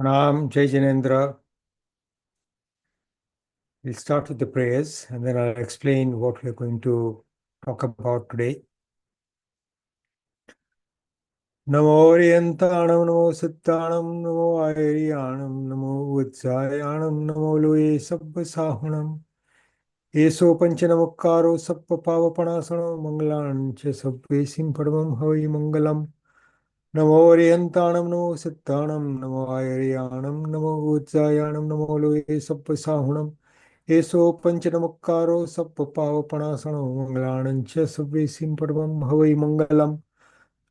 Pranam, Jai Jinendra. We'll start with the prayers and then I'll explain what we're going to talk about today. Namo Orientanam, Namo Sittanam, Namo Ayariyanam, Namo Utsayanam, Namo Loye Sabba Sahunam. Eso Panchanamukkaro Sabba Pavapanasano Mangalan Che Sabbe Simpadamam Havi Mangalam. Namo Orientanam, Namo Sittanam, Namo Ayariyanam, Namo Utsayanam, Namo Loye Sabba Sahunam. Eso Panchanamukkaro Sabba Pavapanasano Mangalan Che Sabbe Simpadamam Havi Mangalam.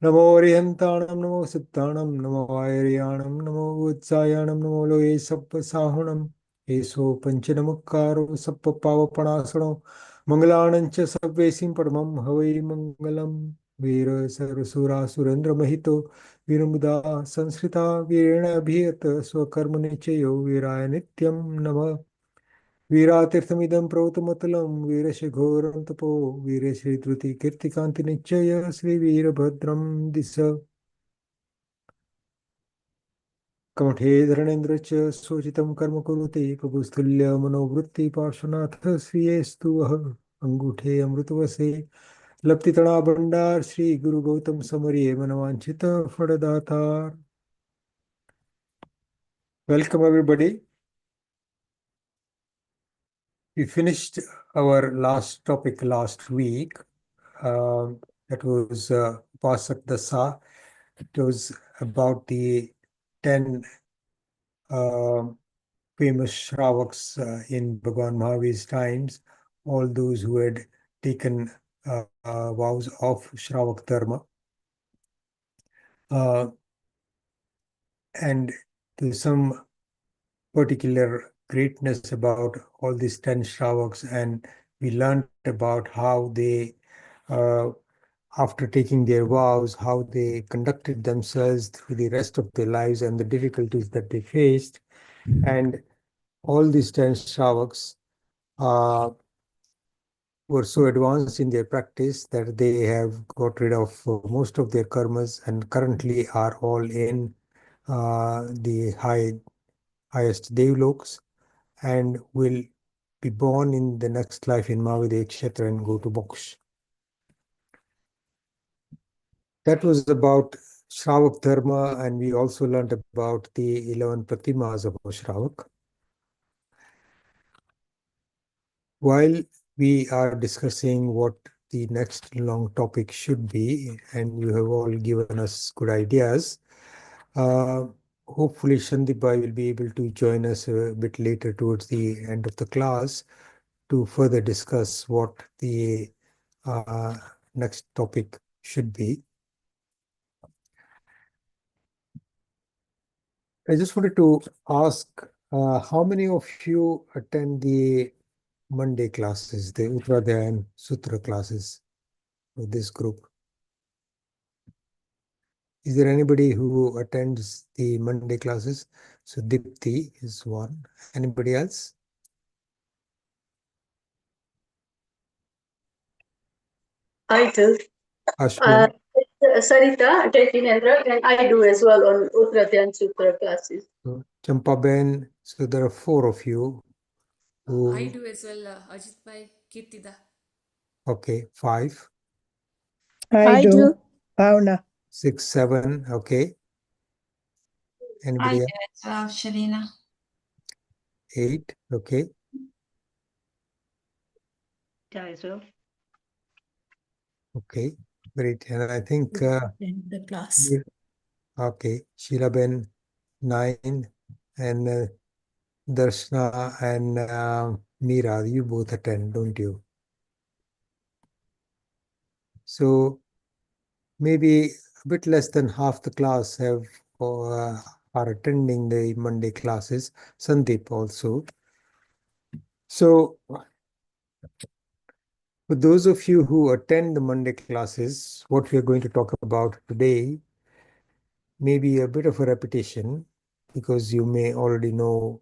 Namo Orientanam, Namo Sittanam, Namo Ayariyanam, Namo Utsayanam, Namo Loye Sabba Sahunam. Eso Panchanamukkaro Sabba Pavapanasano Mangalanancha Sabbe Simpadamam Havai Mangalam. Veera Sarasura Surendra Mahito Viramuda Sanskrita Virena Abhiyat Swakarmanichayo Viraya Nityam Nama Veeratirthamidam Pravtamatalam Veerashighoram Tapo Veerashri Druti Kirtikanti Nichaya Sri Veerabhadram Disa Kamathe Dharanendra Cha Sochitam Karma Kurute Kabustulya Manovrutti Parshanath Sriyestu Vaha Anguthe Amrutavase Laptitana Bandar Sri Guru Gautam Samariye Manavanchita Fadadatar. Welcome everybody. We finished our last topic last week. That was Pasak Dasa. It was about the 10 famous Shravaks in Bhagavan Mahavir's times, all those who had taken vows of Shravak Dharma. And there's some particular greatness about all these 10 Shravaks, and we learned about how they, after taking their vows, how they conducted themselves through the rest of their lives and the difficulties that they faced. And all these 10 Shravaks were so advanced in their practice that they have got rid of most of their karmas and currently are all in the highest devloks and will be born in the next life in Mahavidya Kshetra and go to moksha. That was about Shravak Dharma, and we also learned about the 11 Pratimas of Shravak. While we are discussing what the next long topic should be, and you have all given us good ideas. Uh, Hopefully, Shandip will be able to join us a bit later towards the end of the class to further discuss what the uh, next topic should be. I just wanted to ask how many of you attend the Monday classes, the Uttradhyaya and Sutra classes of this group? Is there anybody who attends the Monday classes? So Dipti is one. Anybody else? I do. Ashwin? Sarita, Jainism, and I do as well on Uttradhyan Sutra classes. Champaben. So there are four of you who. I do as well, Ajitbhai, Kirtida. Okay, five, I do. Bhavna. 6, 7. Okay. Anybody else? as well, Shalina. 8. Okay. Yeah, as well. Okay. Great. And I think In the class. okay, Sheila 9, and Darshana and Meera, you both attend, don't you? So maybe a bit less than half the class have are attending the Monday classes. Sandeep also. So for those of you who attend the Monday classes, what we are going to talk about today may be a bit of a repetition because you may already know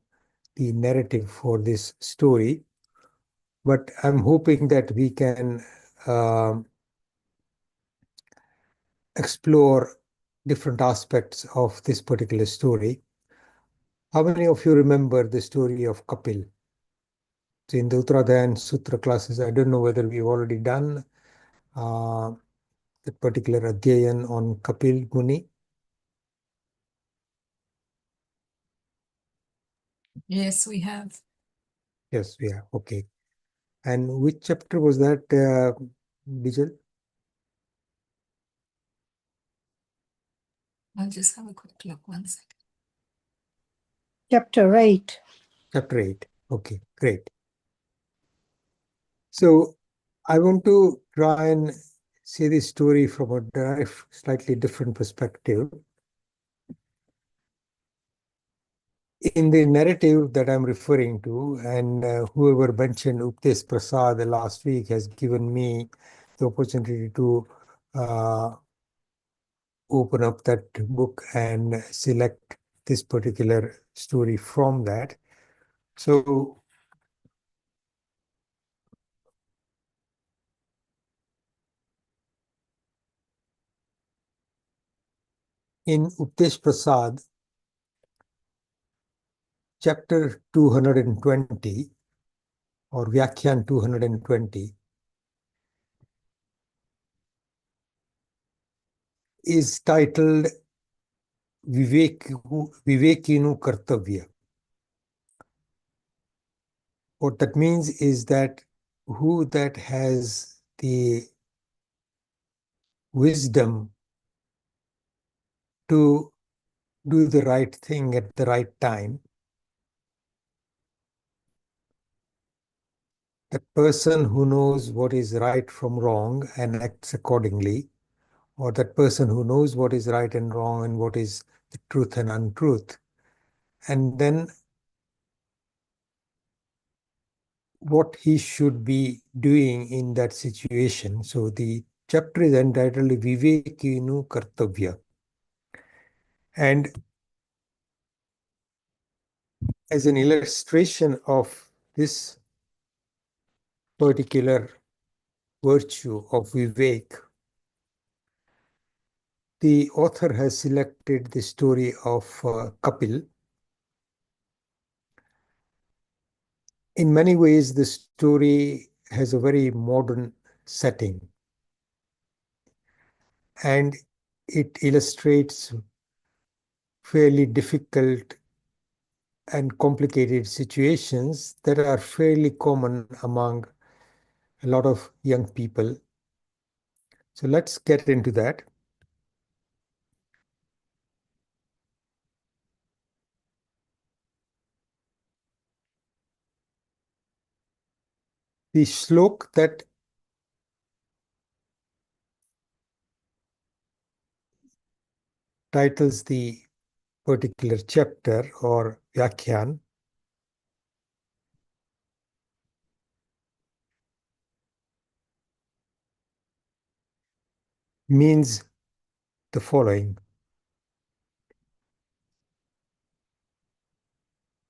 the narrative for this story. But I'm hoping that we can explore different aspects of this particular story. How many of you remember the story of Kapil? So in the Uttradhyaya and Sutra classes, I don't know whether we've already done that particular Adhyayan on Kapil Muni. Yes, we have. Yes, we have. Okay. And which chapter was that, Bijal? I'll just have a quick look, 1 second. Chapter 8. Chapter 8. Okay, great. So I want to try and see this story from a slightly different perspective. In the narrative that I'm referring to, and whoever mentioned Uptes Prasad last week has given me the opportunity to open up that book and select this particular story from that. So in Uptesh Prasad, chapter 220 or Vyakhyan 220 is titled Vivekinu Kartavya. What that means is that who that has the wisdom to do the right thing at the right time, that person who knows what is right from wrong and acts accordingly, or that person who knows what is right and wrong and what is the truth and untruth, and then what he should be doing in that situation. So the chapter is entitled Vivekinu Kartavya. And as an illustration of this particular virtue of Vivek, the author has selected the story of Kapil. In many ways, the story has a very modern setting, and it illustrates fairly difficult and complicated situations that are fairly common among a lot of young people. So let's get into that. The shlok that titles the particular chapter or Vyakhyan means the following.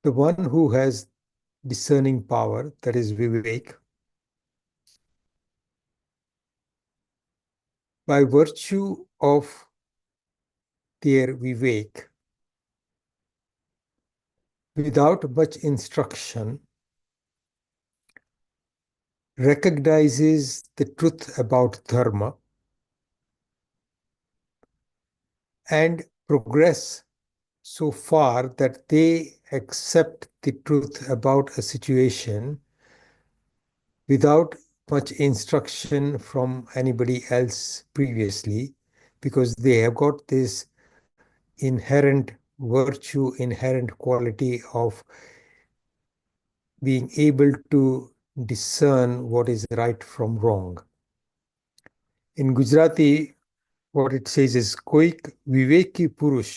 The one who has discerning power, that is Vivek, by virtue of their Vivek, without much instruction, recognizes the truth about dharma and progress so far that they accept the truth about a situation without much instruction from anybody else previously, because they have got this inherent virtue, inherent quality of being able to discern what is right from wrong. In Gujarati, what it says is કોઈક વિવેકી પુરુષ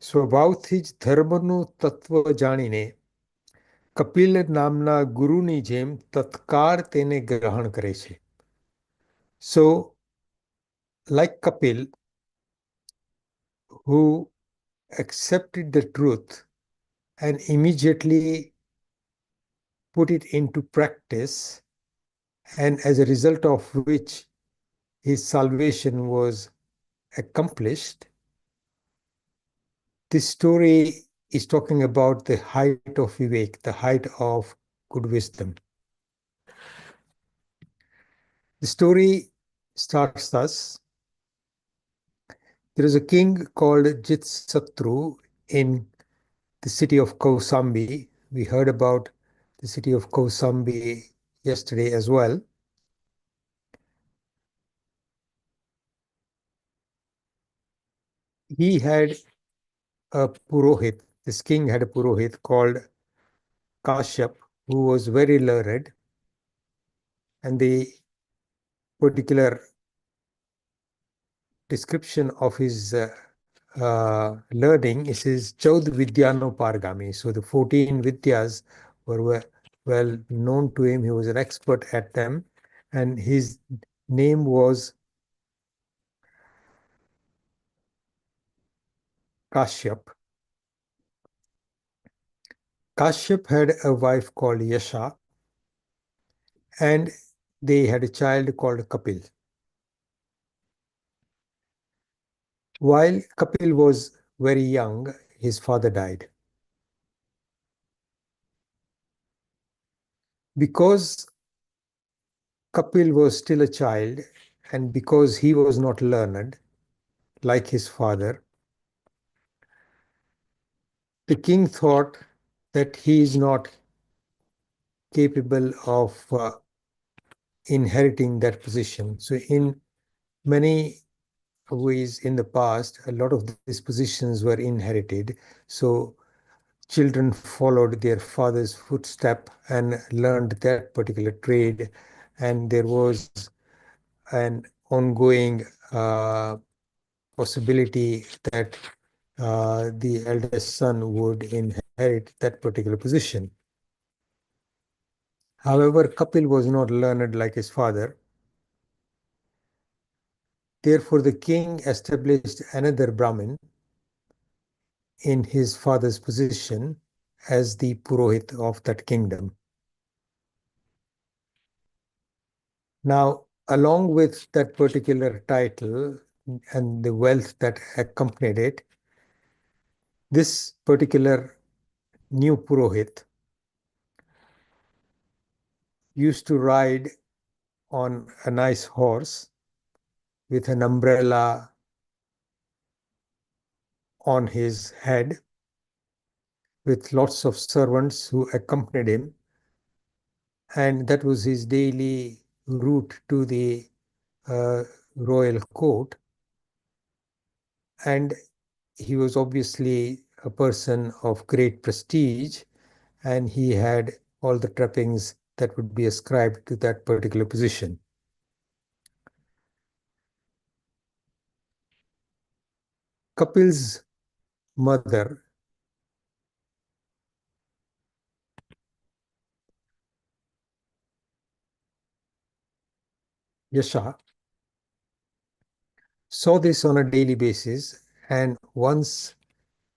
સ્વભાવથી જ ધર્મનું તત્વ જાણીને કપિલ નામના ગુરુની જેમ તત્કાળ તેને ગ્રહણ કરે છે. So, like Kapil, who accepted the truth and immediately put it into practice, and as a result of which his salvation was accomplished, this story is talking about the height of Vivek, the height of good wisdom. The story starts thus. There is a king called Jitsatru in the city of Kausambi. We heard about the city of Kausambi yesterday as well. He had a Purohit. This king had a Purohit called Kashyap, who was very learned, and the particular description of his learning is his Chaud Vidyano Pargami. So the 14 Vidyas were well known to him. He was an expert at them, and his name was Kashyap. Kashyap had a wife called Yasha, and they had a child called Kapil. While Kapil was very young, his father died. Because Kapil was still a child, and because he was not learned like his father, the king thought that he is not capable of inheriting that position. So in many ways in the past, a lot of these positions were inherited. So children followed their father's footstep and learned that particular trade, and there was an ongoing possibility that the eldest son would inherit that particular position. However, Kapil was not learned like his father. Therefore, the king established another Brahmin in his father's position as the Purohit of that kingdom. Now, along with that particular title and the wealth that accompanied it, this particular new Purohit used to ride on a nice horse with an umbrella on his head, with lots of servants who accompanied him, and that was his daily route to the royal court. And he was obviously a person of great prestige, and he had all the trappings that would be ascribed to that particular position. Kapil's mother, Yasha, saw this on a daily basis, and once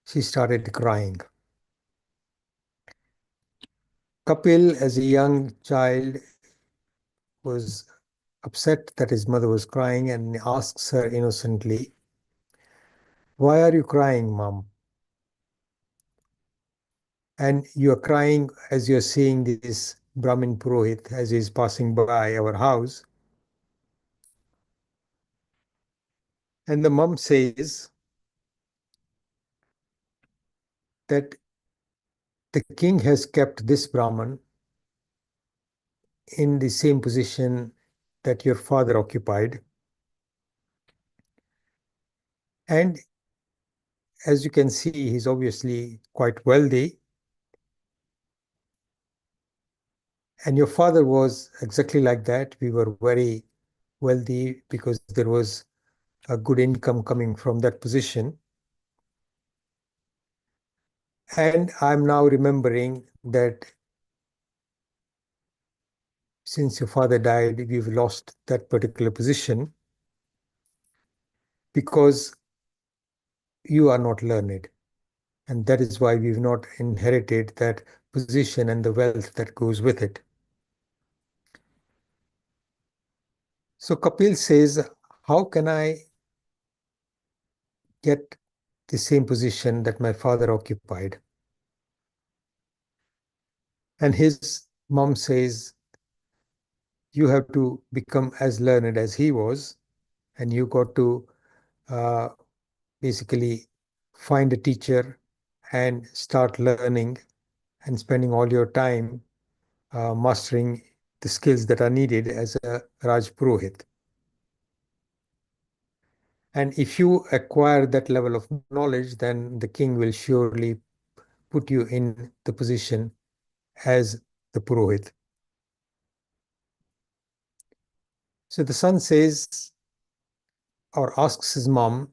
she started crying. Kapil, as a young child, was upset that his mother was crying and asks her innocently, "Why are you crying, Mom? And you are crying as you're seeing this Brahmin Purohit as he's passing by our house." And the mom says that the king has kept this Brahman in the same position that your father occupied. And as you can see, he's obviously quite wealthy. And your father was exactly like that. We were very wealthy because there was a good income coming from that position. And I'm now remembering that since your father died, we've lost that particular position because you are not learned. And that is why we've not inherited that position and the wealth that goes with it. So Kapil says, how can I get the same position that my father occupied? And his mom says, you have to become as learned as he was, and you got to uh, basically find a teacher and start learning and spending all your time mastering the skills that are needed as a Raj Purohit. And if you acquire that level of knowledge, then the king will surely put you in the position as the Purohit. So the son says, or asks his mom,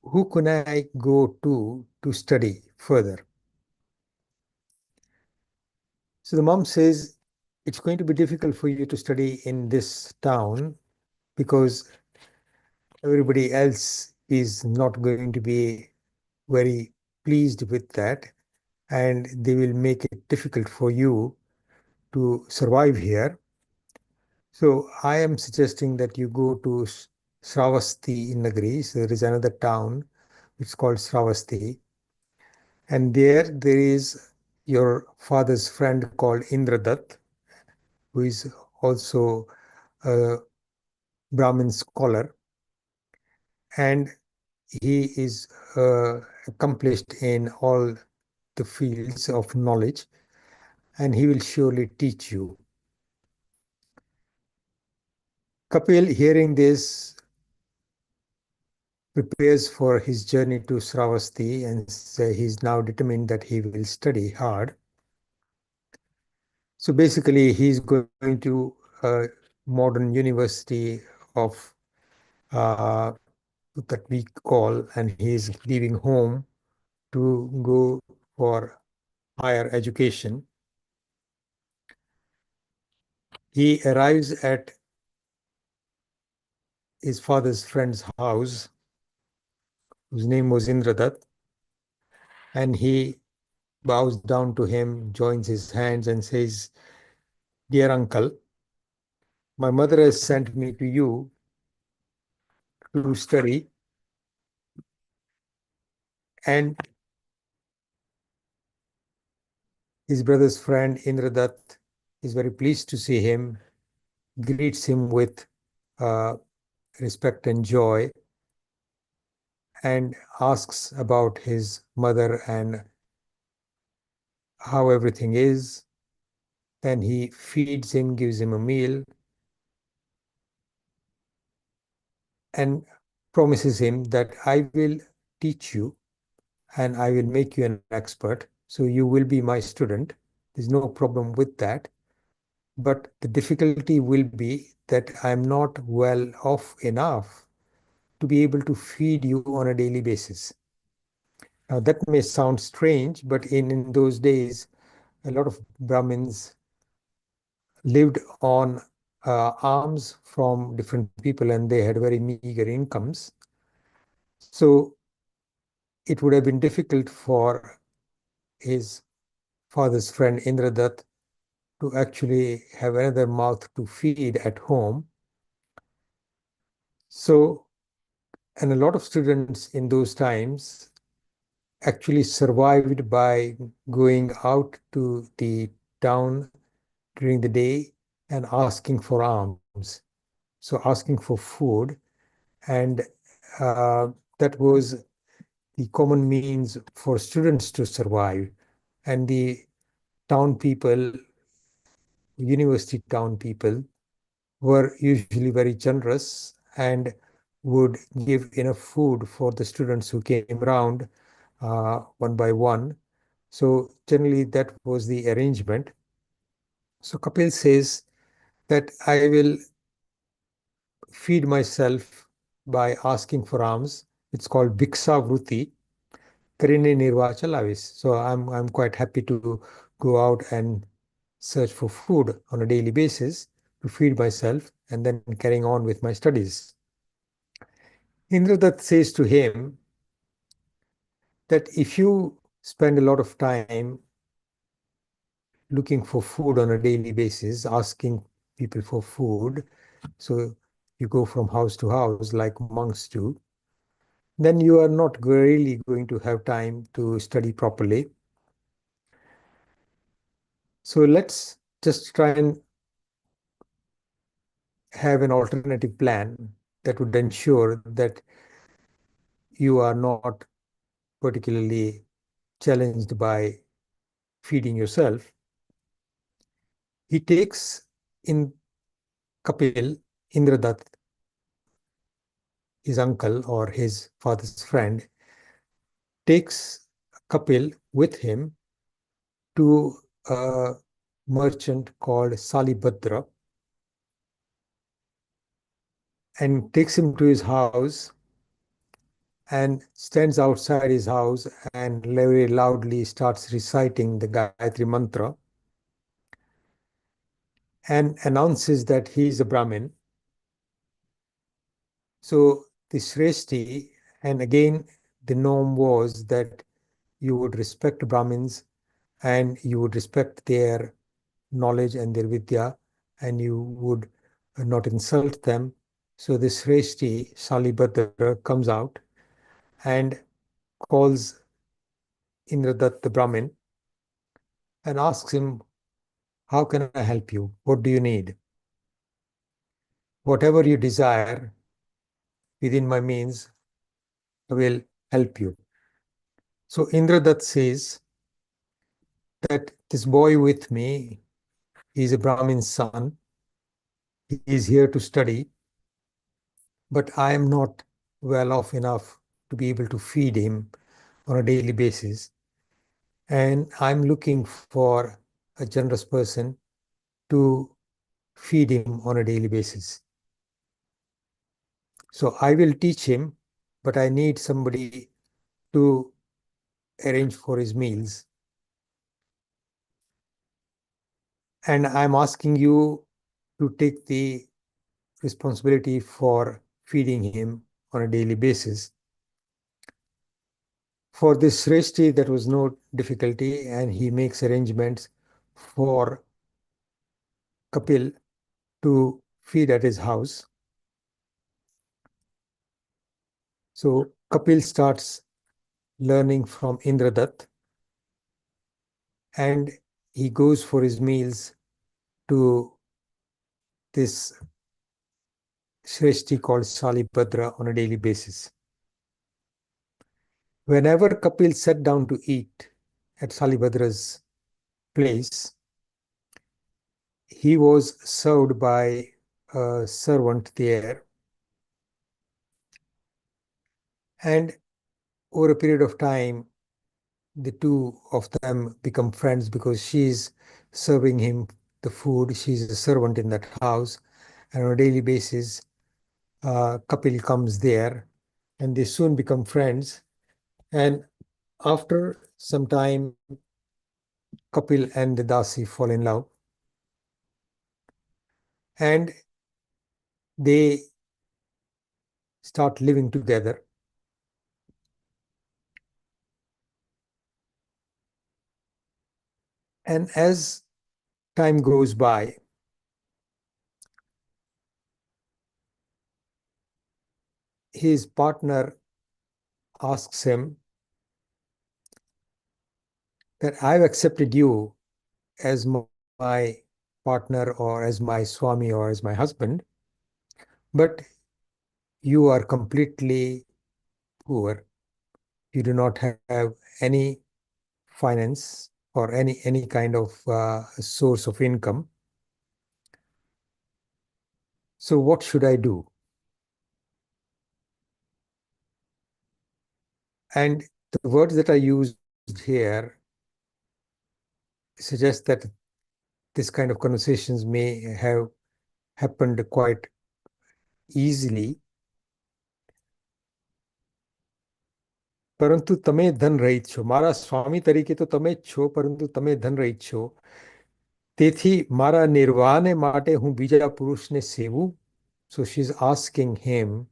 who can I go to study further? So the mom says, it's going to be difficult for you to study in this town because everybody else is not going to be very pleased with that, and they will make it difficult for you to survive here. So I am suggesting that you go to Sravasti in Nagari. So there is another town which is called Sravasti. And there is your father's friend called Indradat, who is also a Brahmin scholar. And he is accomplished in all the fields of knowledge, and he will surely teach you. Kapil, hearing this, prepares for his journey to Sravasti, and he's now determined that he will study hard. So basically, he's going to a modern university of that we call, and he's leaving home to go for higher education. He arrives at his father's friend's house, whose name was Indradat, and he bows down to him, joins his hands, and says, "Dear uncle, my mother has sent me to you to study, and his brother's friend Indradat is very pleased to see him, greets him with uh, respect and joy, and asks about his mother and how everything is. Then he feeds him, gives him a meal, and promises him that I will teach you and I will make you an expert. So you will be my student. There's no problem with that. But the difficulty will be that I'm not well off enough to be able to feed you on a daily basis. Now, that may sound strange, but in those days, a lot of Brahmins lived on alms from different people and they had very meager incomes. So it would have been difficult for his father's friend Indradat to actually have another mouth to feed at home. So, and a lot of students in those times actually survived by going out to the town during the day and asking for alms. So asking for food, and that was the common means for students to survive. And the town people, university town people, were usually very generous and would give enough food for the students who came around one by one. So generally that was the arrangement. So Kapil says that I will feed myself by asking for alms. It's called Bhiksha Vruti, Karine Nirva Chalavis. So I'm quite happy to go out and search for food on a daily basis to feed myself and then carrying on with my studies. Indradat says to him that if you spend a lot of time looking for food on a daily basis, asking people for food, so you go from house to house like monks do, then you are not really going to have time to study properly. So let's just try and have an alternative plan that would ensure that you are not particularly challenged by feeding yourself. He takes in Kapil, Indradat, his uncle or his father's friend, takes Kapil with him to a merchant called Salibhadra and takes him to his house and stands outside his house and very loudly starts reciting the Gayatri Mantra and announces that he is a Brahmin. So the Shreshti, and again, the norm was that you would respect Brahmins and you would respect their knowledge and their vidya, and you would not insult them. So the Shreshti, Salibhadra, comes out and calls Indradat the Brahmin and asks him, how can I help you? What do you need? Whatever you desire within my means, I will help you. So Indradat says that this boy with me is a Brahmin's son. He is here to study, but I am not well off enough to be able to feed him on a daily basis. And I'm looking for a generous person to feed him on a daily basis. So I will teach him, but I need somebody to arrange for his meals. And I'm asking you to take the responsibility for feeding him on a daily basis. For this Shreshti, there was no difficulty, and he makes arrangements for Kapil to feed at his house. So Kapil starts learning from Indradat, and he goes for his meals to this Shreshti called Salibhadra on a daily basis. Whenever Kapil sat down to eat at Salibhadra's place, he was served by a servant there. And over a period of time, the two of them become friends because she's serving him the food. She's a servant in that house. And on a daily basis, Kapil comes there and they soon become friends. And after some time, Kapil and the Dasi fall in love. And they start living together. And as time goes by, his partner asks him that I've accepted you as my partner or as my Swami or as my husband, but you are completely poor. You do not have any finance or any kind of source of income. So what should I do? And the words that I used here suggest that this kind of conversations may have happened quite easily. પરંતુ તમે ધનરહિત છો. મારા સ્વામી તરીકે તો તમે જ છો, પરંતુ તમે ધનરહિત છો. તેથી મારા નિર્વાહને માટે હું બીજા પુરુષને સેવું. So she's asking him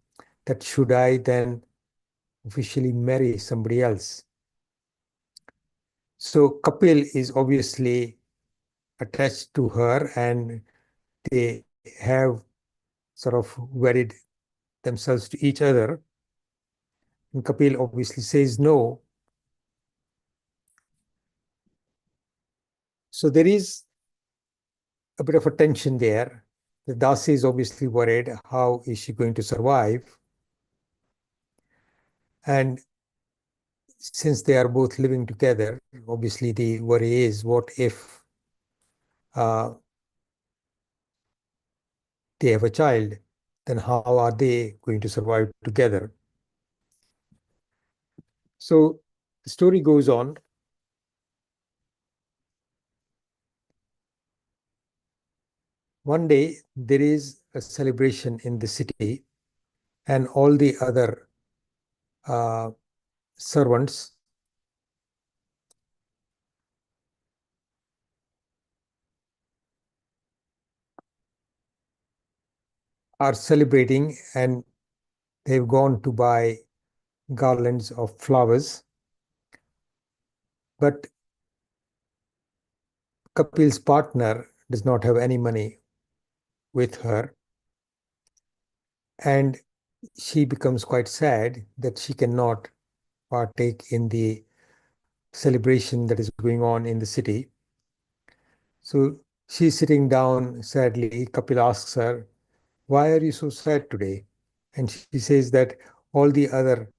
that should I then officially marry somebody else? So Kapil is obviously attached to her and they have sort of wedded themselves to each other. And Kapil obviously says no. So there is a bit of a tension there. The Dasi is obviously worried, how is she going to survive? And since they are both living together, obviously the worry is, what if they have a child? Then how are they going to survive together? So the story goes on. One day there is a celebration in the city and all the other servants are celebrating and they've gone to buy garlands of flowers. But Kapil's partner does not have any money with her. And she becomes quite sad that she cannot partake in the celebration that is going on in the city. So she's sitting down sadly. Kapil asks her, why are you so sad today? And she says that all the other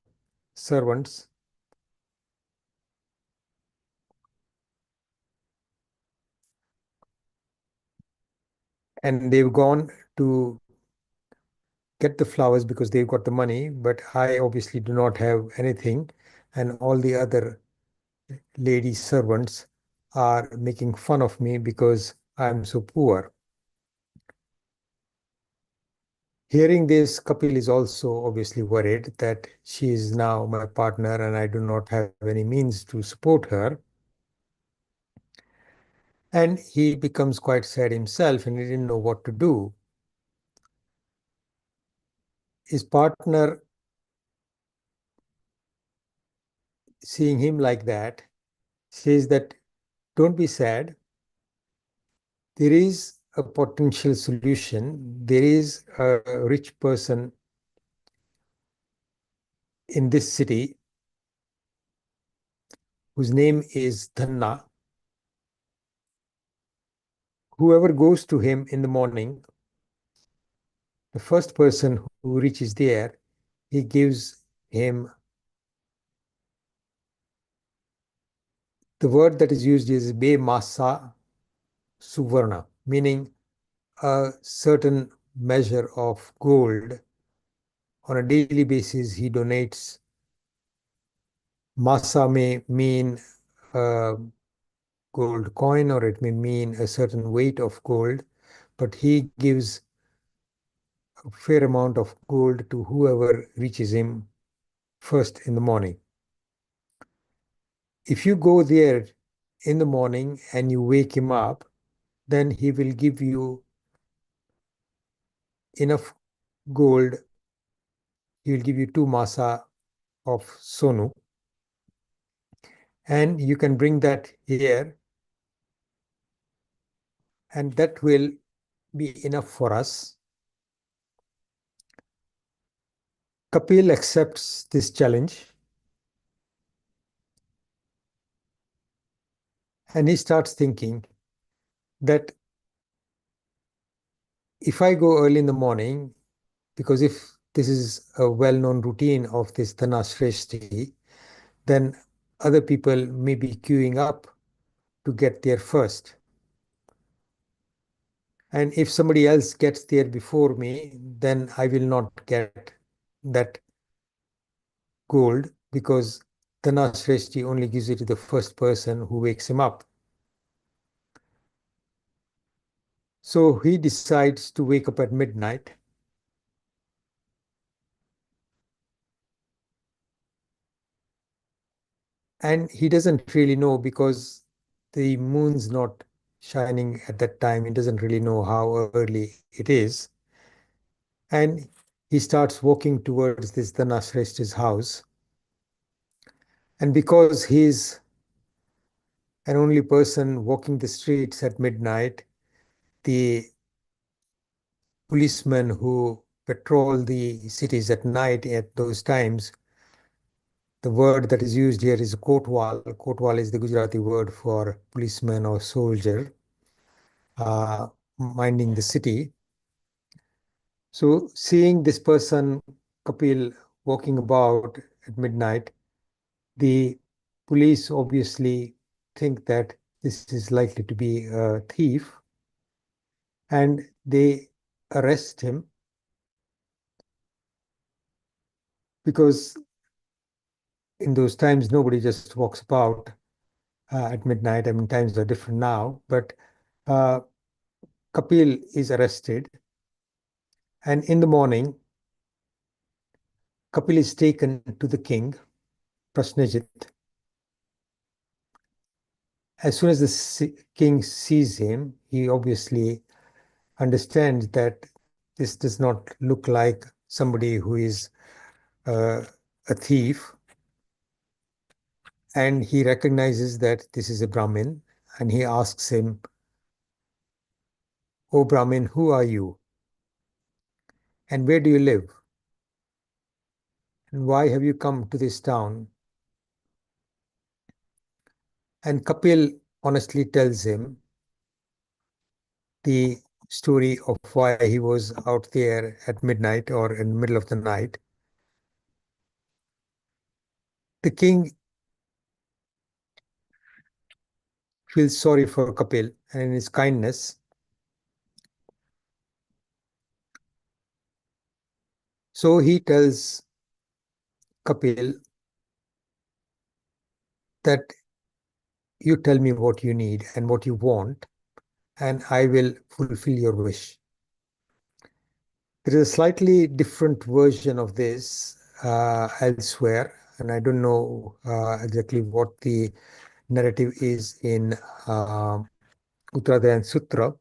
servants and they've gone to get the flowers because they've got the money, but I obviously do not have anything. And all the other lady servants are making fun of me because I'm so poor. Hearing this, Kapil is also obviously worried that she is now my partner and I do not have any means to support her. And he becomes quite sad himself and he didn't know what to do. His partner, seeing him like that, says that don't be sad. There is a potential solution. There is a rich person in this city whose name is Dhanna. Whoever goes to him in the morning, the first person who reaches there, he gives him, the word that is used is be masa suvarna, meaning a certain measure of gold. On a daily basis, he donates. Masa may mean a gold coin, or it may mean a certain weight of gold, but he gives a fair amount of gold to whoever reaches him first in the morning. If you go there in the morning and you wake him up, then he will give you enough gold. He will give you 2 masa of sonu, and you can bring that here, and that will be enough for us. Kapil accepts this challenge, and he starts thinking that if I go early in the morning, because if this is a well-known routine of this Dhanashreshti, then other people may be queuing up to get there first. And if somebody else gets there before me, then I will not get that gold, because Dhanashreshti only gives it to the first person who wakes him up. So he decides to wake up at midnight. And he doesn't really know, because the moon's not shining at that time. He doesn't really know how early it is. And he starts walking towards this Dhanashreshti's house. And because he's an only person walking the streets at midnight, the policemen who patrol the cities at night at those times, the word that is used here is kotwal. Kotwal is the Gujarati word for policeman or soldier, minding the city. So seeing this person, Kapil, walking about at midnight, the police obviously think that this is likely to be a thief, and they arrest him, because in those times nobody just walks about at midnight. I mean, times are different now, but uh, Kapil is arrested, and in the morning, Kapil is taken to the king, Prasnajit. As soon as the king sees him, he obviously understands that this does not look like somebody who is a thief, and he recognizes that this is a Brahmin, and he asks him, "O Brahmin, who are you? And where do you live? And why have you come to this town?" And Kapil honestly tells him the story of why he was out there at midnight or in the middle of the night. The king feels sorry for Kapil, and in his kindness, so he tells Kapil that you tell me what you need and what you want, and I will fulfill your wish. There is a slightly different version of this elsewhere, and I don't know exactly what the narrative is in uh, Uttarayan Sutra,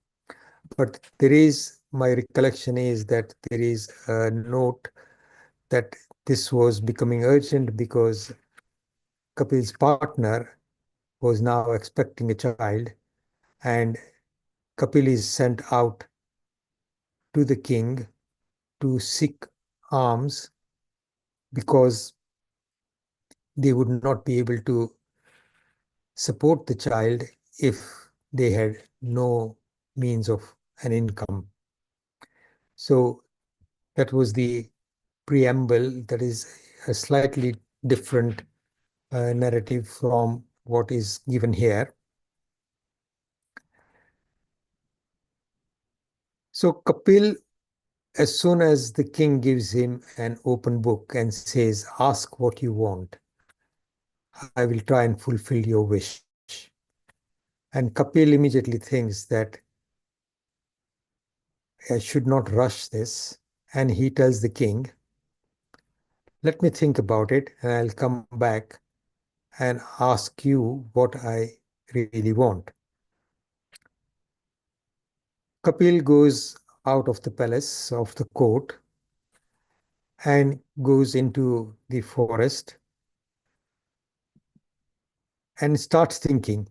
but there is, my recollection is that there is a note that this was becoming urgent because Kapil's partner was now expecting a child, and Kapil is sent out to the king to seek alms, because they would not be able to support the child if they had no means of an income. So that was the preamble. That is a slightly different narrative from what is given here. So Kapil, as soon as the king gives him an open book and says, ask what you want, I will try and fulfill your wish. And Kapil immediately thinks that I should not rush this. And he tells the king, let me think about it and I'll come back and ask you what I really want. Kapil goes out of the palace, of the court, and goes into the forest and starts thinking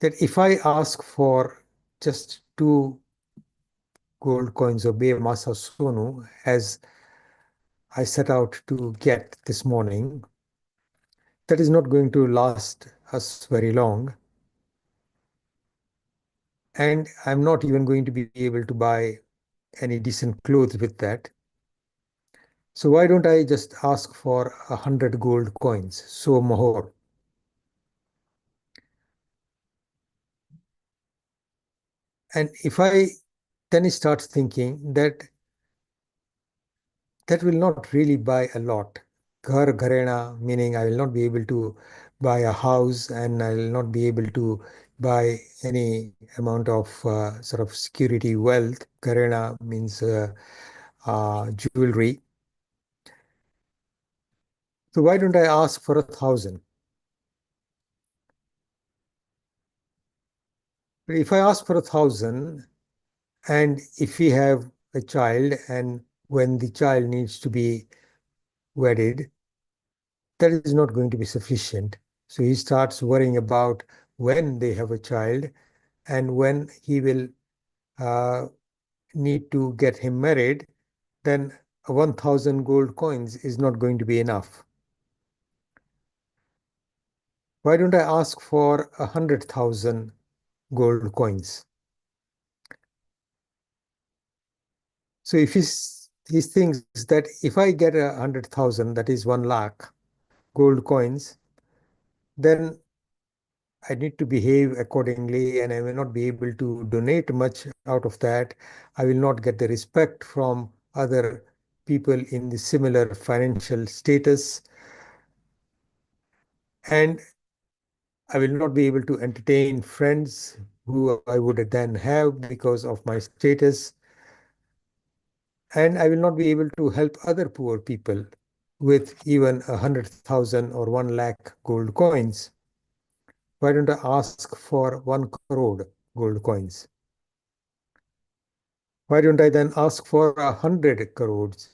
that if I ask for just 2 gold coins or Be Masa Sonu, as I set out to get this morning, that is not going to last us very long. And I'm not even going to be able to buy any decent clothes with that. So why don't I just ask for 100 gold coins? So Mahor. And if I then start thinking that that will not really buy a lot. Ghar gharena, meaning I will not be able to buy a house and I will not be able to buy any amount of sort of security wealth. Gharena means jewelry. So why don't I ask for 1,000? But if I ask for 1,000, and if we have a child and when the child needs to be wedded, that is not going to be sufficient. So he starts worrying about when they have a child and when he will uh, need to get him married, then 1,000 gold coins is not going to be enough. Why don't I ask for 100,000 gold coins? So if he thinks that if I get 100,000, that is 1 lakh gold coins, then I need to behave accordingly and I will not be able to donate much out of that. I will not get the respect from other people in the similar financial status. And I will not be able to entertain friends who I would then have because of my status. And I will not be able to help other poor people with even 100,000 or 1 lakh gold coins. Why don't I ask for 1 crore gold coins? Why don't I then ask for 100 crores,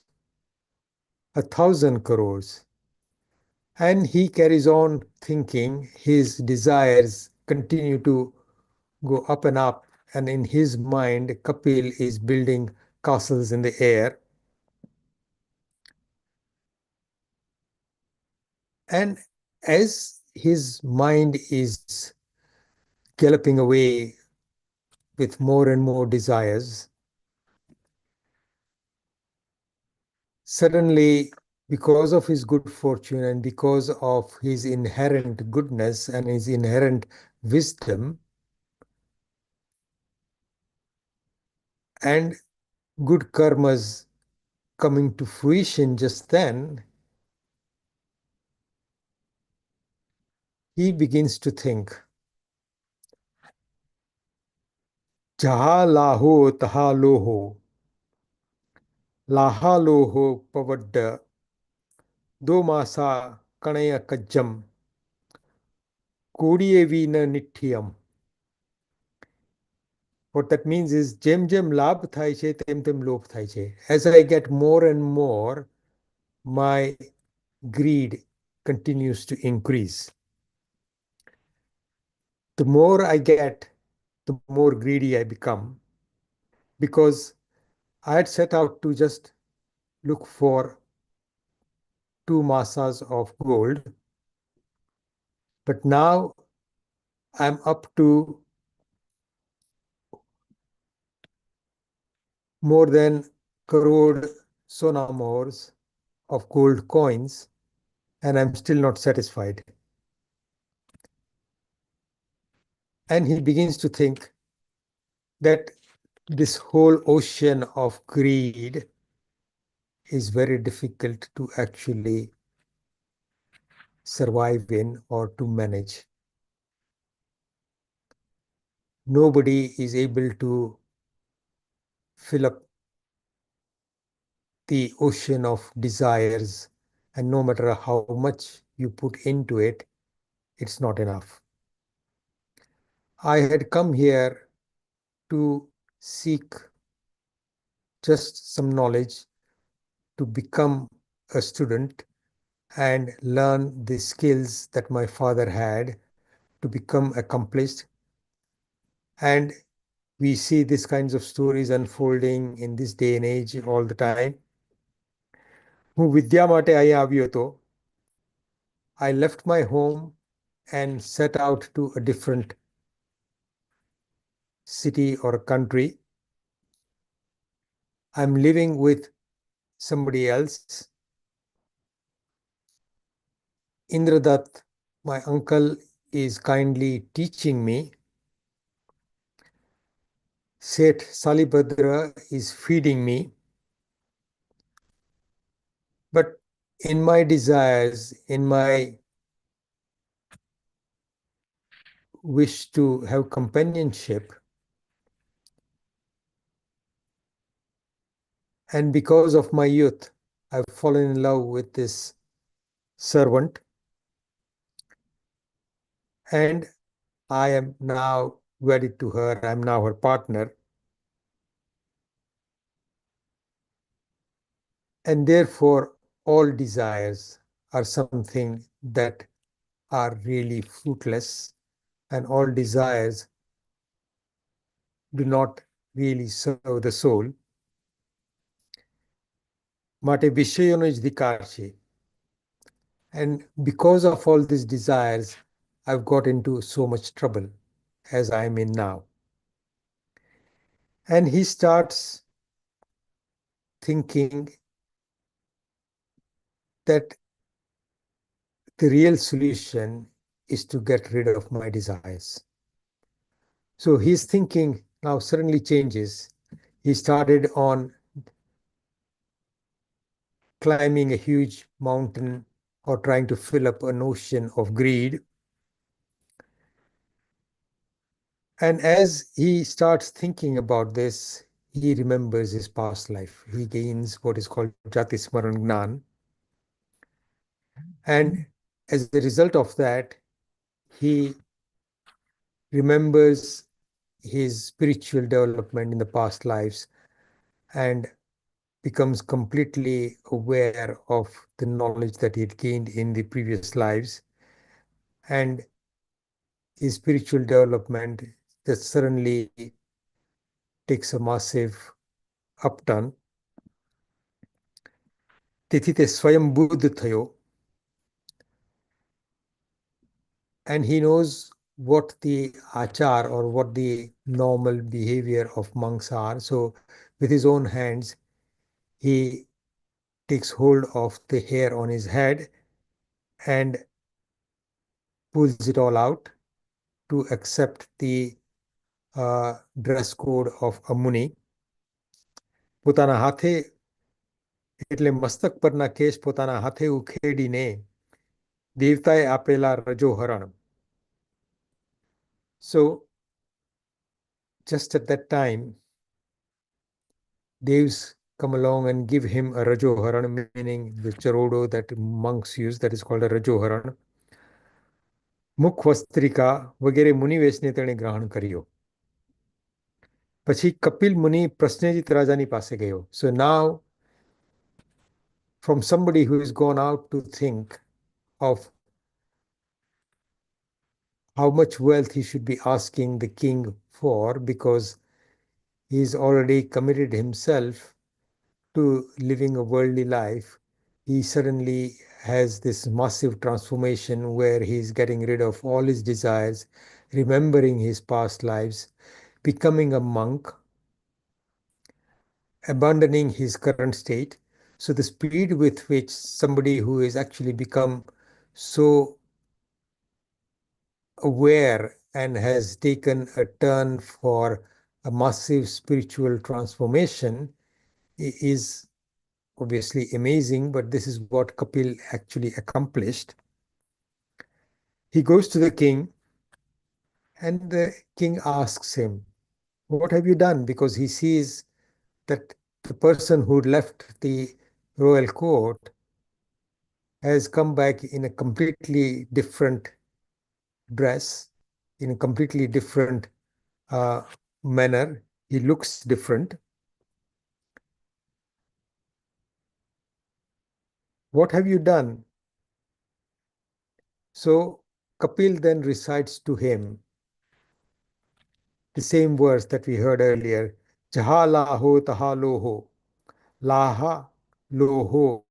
1,000 crores? And he carries on thinking, his desires continue to go up and up. And in his mind, Kapil is building castles in the air. And as his mind is galloping away with more and more desires, suddenly, because of his good fortune and because of his inherent goodness and his inherent wisdom and good karmas coming to fruition just then, he begins to think, Jaha laho taha loho, laha loho pavadda, do masa kanaya kajjam, kodiyevina nithyam. What that means is, jem jem labh થાય છે, tem tem લોભ થાય છે. As I get more and more, my greed continues to increase. The more I get, the more greedy I become, because I had set out to just look for 2 masas of gold, but now I'm up to more than crore sonamores of gold coins, and I'm still not satisfied. And he begins to think that this whole ocean of greed is very difficult to actually survive in or to manage. Nobody is able to fill up the ocean of desires, and no matter how much you put into it, it's not enough. I had come here to seek just some knowledge to become a student and learn the skills that my father had to become accomplished. And we see these kinds of stories unfolding in this day and age all the time. હું વિદ્યા માટે અહીંયા આવ્યો હતો. I left my home and set out to a different city or country. I'm living with somebody else. Indradat, my uncle, is kindly teaching me. Seth Salibhadra is feeding me. But in my desires, in my wish to have companionship, and because of my youth, I've fallen in love with this servant, and I am now wedded to her. I'm now her partner. And therefore, all desires are something that are really fruitless, and all desires do not really serve the soul. માટે વિષયોનો જ ધિકાર છે. And because of all these desires, I've got into so much trouble as I am in now. And he starts thinking that the real solution is to get rid of my desires. So his thinking now suddenly changes. He started on climbing a huge mountain or trying to fill up an ocean of greed. And as he starts thinking about this, he remembers his past life. He gains what is called Jati Smaran Gnan. And as a result of that, he remembers his spiritual development in the past lives and becomes completely aware of the knowledge that he had gained in the previous lives. And his spiritual development that suddenly takes a massive upturn. તેથી તે સ્વયં બુદ્ધ થયો. And he knows what the achar or what the normal behavior of monks are. So with his own hands, he takes hold of the hair on his head and pulls it all out to accept the dress code of a muni. પોતાના હાથે એટલે મસ્તક પરના cache પોતાના હાથે ઉખેડીને દેવતાએ આપેલા રજોહરણ. So just at that time, devs come along and give him a rajoharan, meaning the charodo that monks use, that is called a rajoharan. મુખ વસ્ત્રિકા વગેરે મુનિવેશને તેણે ગ્રહણ કર્યો. પછી કપિલ મુનિ પ્રશ્નજીત રાજાની પાસે ગયો. So now, from somebody who has gone out to think of how much wealth he should be asking the king for, because he's already committed himself to living a worldly life, he suddenly has this massive transformation where he's getting rid of all his desires, remembering his past lives, becoming a monk, abandoning his current state. So the speed with which somebody who has actually become so aware and has taken a turn for a a massive spiritual transformation is obviously amazing, but this is what Kapil actually accomplished. He goes to the king, and the king asks him, "What have you done?" Because he sees that the person who left the royal court has come back in a completely different dress, in a completely different uh, manner. He looks different. What have you done? So Kapil then recites to him the same verse that we heard earlier. Jaha laho taha loho, laha loho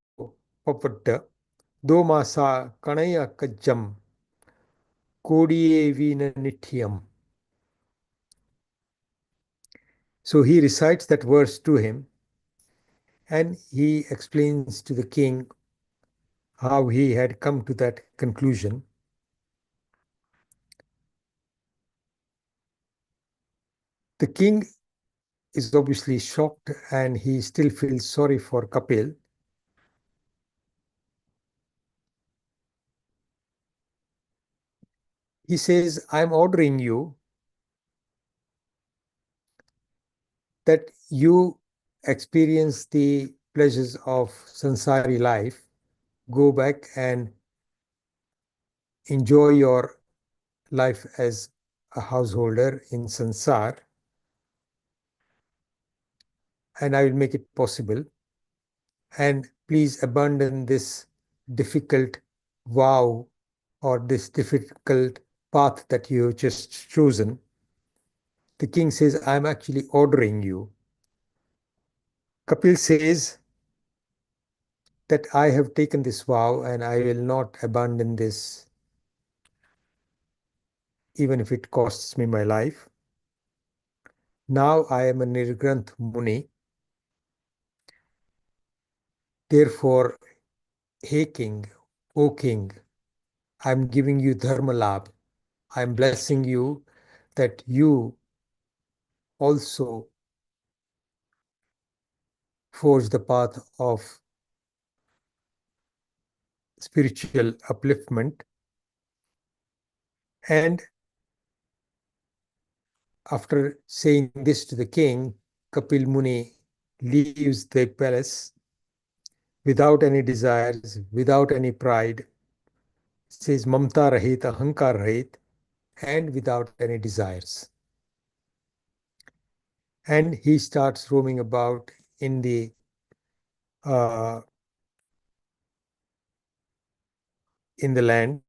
papatta, do masa kanaya kajjam, kodiye vina nithyam. So he recites that verse to him, and he explains to the king how he had come to that conclusion. The king is obviously shocked, and he still feels sorry for Kapil. He says, "I'm ordering you that you experience the pleasures of sansari life, go back and enjoy your life as a householder in sansar, and I will make it possible. And please abandon this difficult vow or this difficult path that you have just chosen." The king says, "I'm actually ordering you." Kapil says that I have taken this vow and I will not abandon this, even if it costs me my life. Now I am a Nirgranth Muni. Therefore, hey king, O king, I am giving you dharma labh. I am blessing you that you also forge the path of spiritual upliftment. And after saying this to the king, Kapil Muni leaves the palace without any desires, without any pride, says Mamta Rahit, Ahankar Rahit, and without any desires. And he starts roaming about in the uh, land.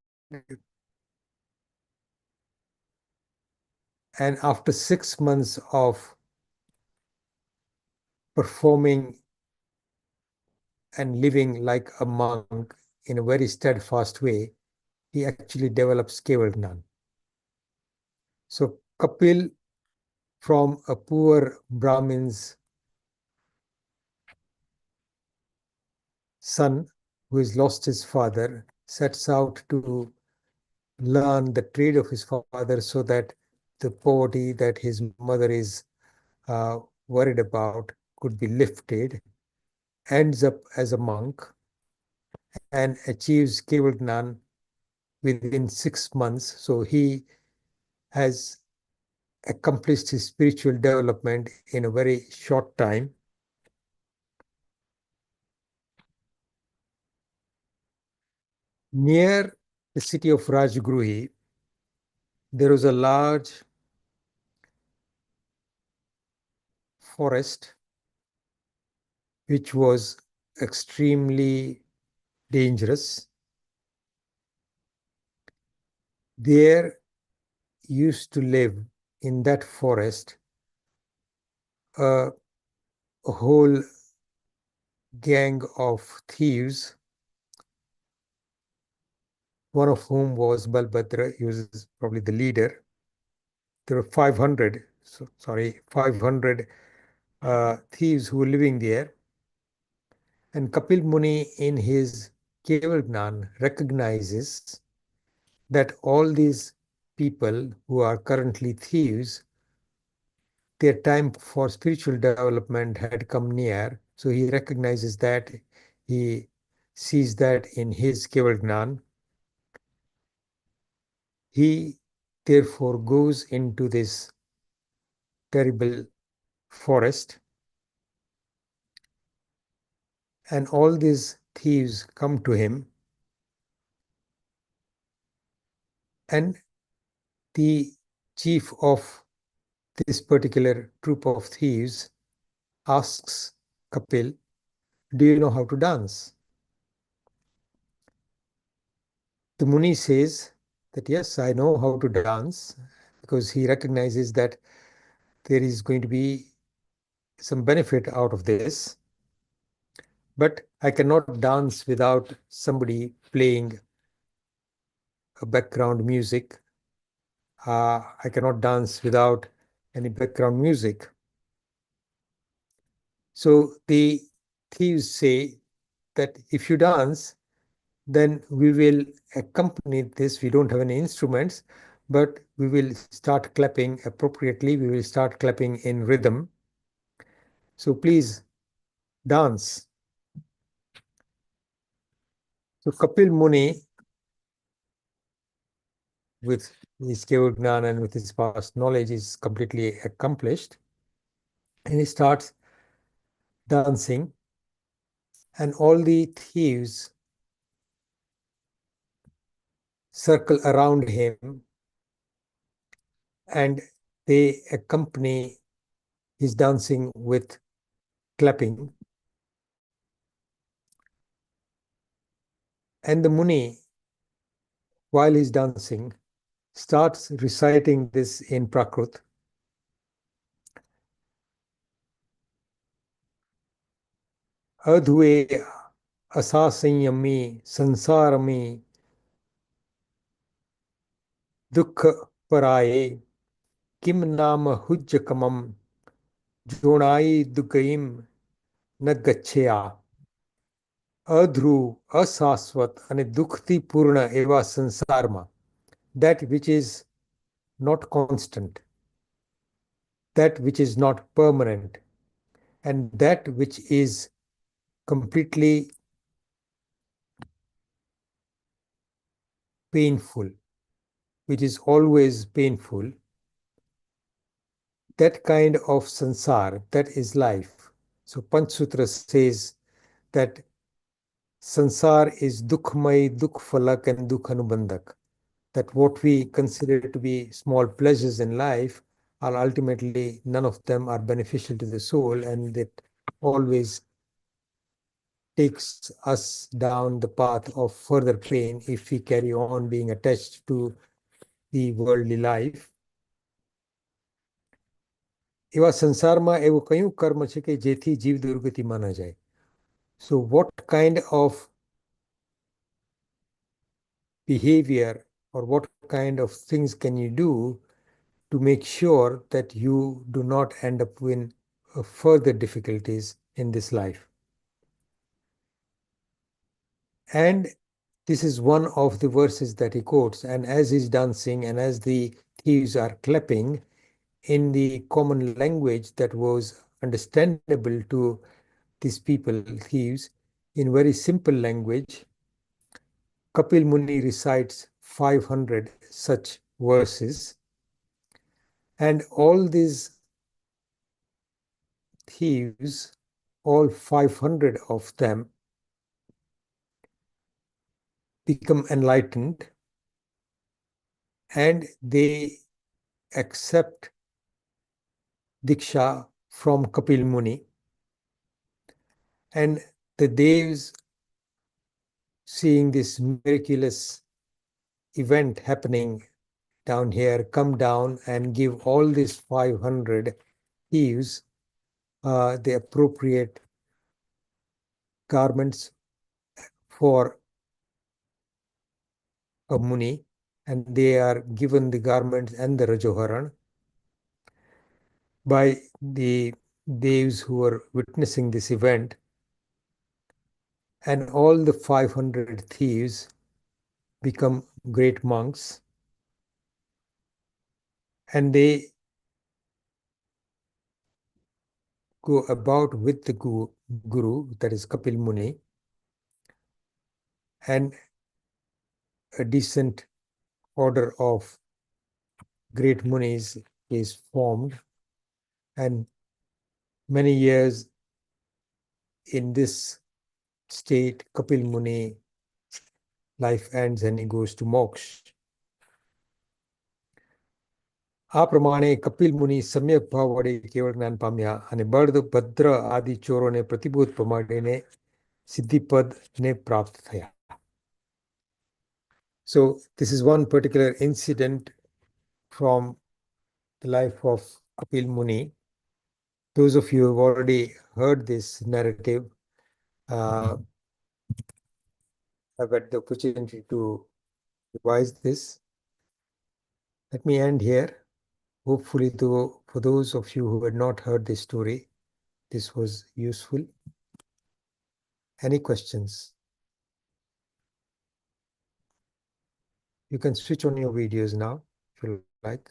And after 6 months of performing and living like a monk in a very steadfast way, he actually develops Keval. So Kapil, from a poor Brahmin's son who has lost his father, sets out to learn the trade of his father so that the poverty that his mother is uh, worried about could be lifted, ends up as a monk, and achieves Keval within 6 months. So he has accomplished his spiritual development in a very short time. Near the city of Rajgruhi, there was a large forest which was extremely dangerous. There used to live in that forest a whole gang of thieves, one of whom was Balbhadra. He was probably the leader. There were 500, 500 thieves who were living there. And Kapil Muni, in his Keval recognizes that all these people who are currently thieves their time for spiritual development had come near. So he recognizes that, he sees that in his Keval Gnan. He therefore goes into this terrible forest, and all these thieves come to him, and the chief of this particular troop of thieves asks Kapil, "Do you know how to dance?" The Muni says that, "Yes, I know how to dance," because he recognizes that there is going to be some benefit out of this. But I cannot dance without somebody playing a background music. I cannot dance without any background music. So the thieves say that if you dance, then we will accompany this. We don't have any instruments, but we will start clapping appropriately. We will start clapping in rhythm. So please dance. So Kapil Muni, with his Kevagnan and with his past knowledge, is completely accomplished. And he starts dancing, and all the thieves circle around him, and they accompany his dancing with clapping. And the Muni, while he's dancing, starts reciting this in Prakrit. Adhuve asasanyami sansarami dukha paraye kim nama hujjakamam jonai dukhaim nagachya. Adhru, asaswat અને દુઃખથી પૂર્ણ એવા સંસારમાં, that which is not constant, that which is not permanent, and that which is completely painful, which is always painful, that kind of sansar, that is life. So Panchsutra says that sansar is dukhmay, dukhfalak, and dukhanubandak. That what we consider to be small pleasures in life are ultimately, none of them are beneficial to the soul, and that always takes us down the path of further pain if we carry on being attached to the worldly life. એવા સંસારમાં એવું કયું કર્મ છે કે જેથી જીવ દુર્ગતિમાં ન જાય? So what kind of behavior or what kind of things can you do to make sure that you do not end up in further difficulties in this life? And this is one of the verses that he quotes. And as he's dancing and as the thieves are clapping, in the common language that was understandable to these people, thieves, in very simple language, Kapil Muni recites 500 such verses, and all these thieves, all 500 of them, become enlightened, and they accept Diksha from Kapil Muni. And the Devs, seeing this miraculous event happening down here, come down and give all these 500 thieves the appropriate garments for a Muni, and they are given the garments and the Rajoharan by the Devs who are witnessing this event. And all the 500 thieves become great monks, and they go about with the guru, that is Kapil Muni, and a decent order of great munis is formed, and many years in this state, Kapil Muni life ends and he goes to moksha. આ પ્રમાણે કપિલ મુનિ સમ્યક ભાવ વડે કેવળ જ્ઞાન પામ્યા અને બળદ ભદ્ર આદિ ચોરોને પ્રતિબોધ પ્રમાણે સિદ્ધિપદને પ્રાપ્ત થયા. So this is one particular incident from the life of Kapil Muni. Those of you who have already heard this narrative have had the opportunity to revise this. Let me end here. Hopefully, for those of you who had not heard this story, this was useful. Any questions? You can switch on your videos now, if you like.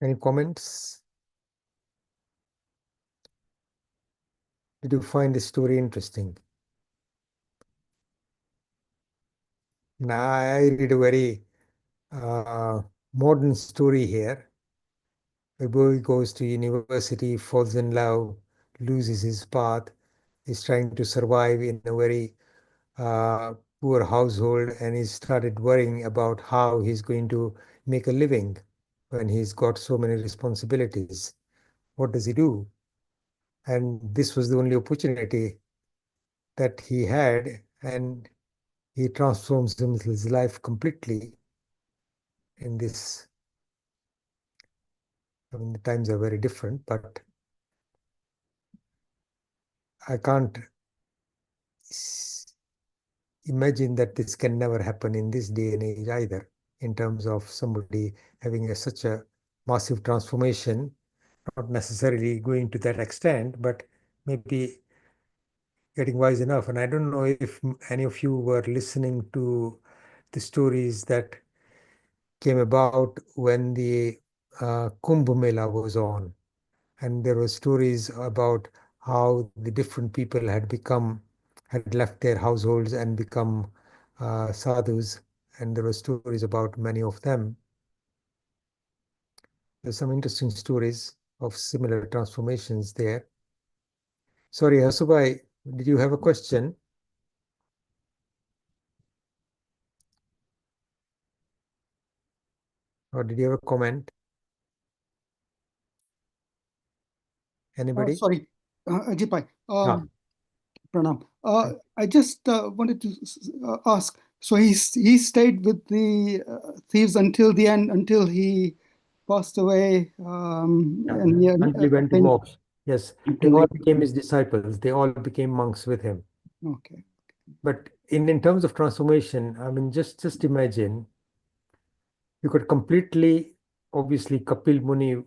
Any comments? Did you find this story interesting? Now, I read a very modern story here. A boy goes to university, falls in love, loses his path, is trying to survive in a very poor household, and he started worrying about how he's going to make a living when he's got so many responsibilities. What does he do? And this was the only opportunity that he had, and he transforms his life completely in this. I mean, the times are very different, but I can't imagine that this can never happen in this day and age either, in terms of somebody having such a massive transformation, not necessarily going to that extent, but maybe getting wise enough. And I don't know if any of you were listening to the stories that came about when the Kumbh Mela was on. And there were stories about how the different people had left their households and become sadhus. And there were stories about many of them. There's some interesting stories of similar transformations there. Sorry, Hasubhai, did you have a question? Or did you have a comment? Anybody? Sorry, Ajitbhai. Ah. Pranam. I just wanted to ask. So he stayed with the thieves until the end, until he passed away. Until he went to moksha. Yes, they all became his disciples. They all became monks with him. Okay. But in terms of transformation, I mean, just imagine you could completely, obviously, Kapil Muni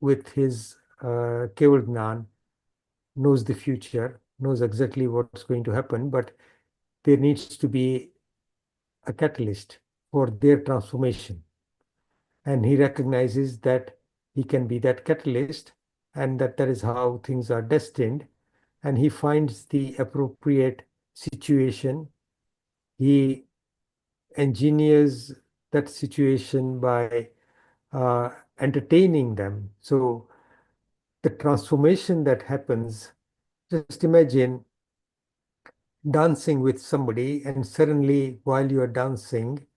with his Keval Gnan knows the future, knows exactly what's going to happen, but there needs to be a catalyst for their transformation. And he recognizes that he can be that catalyst and that is how things are destined. And he finds the appropriate situation. He engineers that situation by entertaining them. So the transformation that happens, just imagine dancing with somebody, and suddenly while you are dancing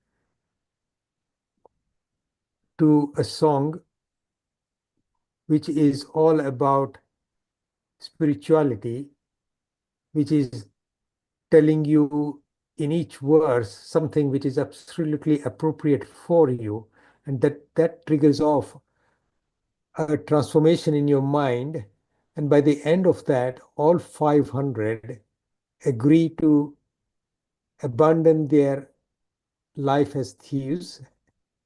to a song which is all about spirituality, which is telling you in each verse something which is absolutely appropriate for you, and that triggers off a transformation in your mind. And by the end of that, all 500 agree to abandon their life as thieves,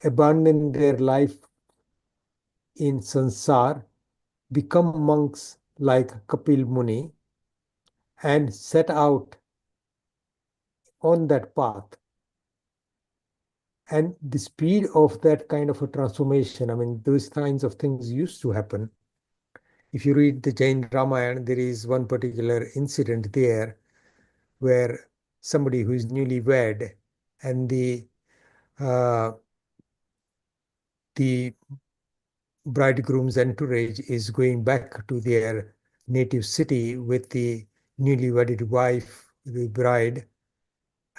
abandon their life in Sansar become monks like Kapil Muni and set out on that path. And the speed of that kind of a transformation, I mean, those kinds of things used to happen. If you read the Jain Ramayana, there is one particular incident there where somebody who is newlywed and the bridegroom's entourage is going back to their native city with the newly wedded wife, the bride,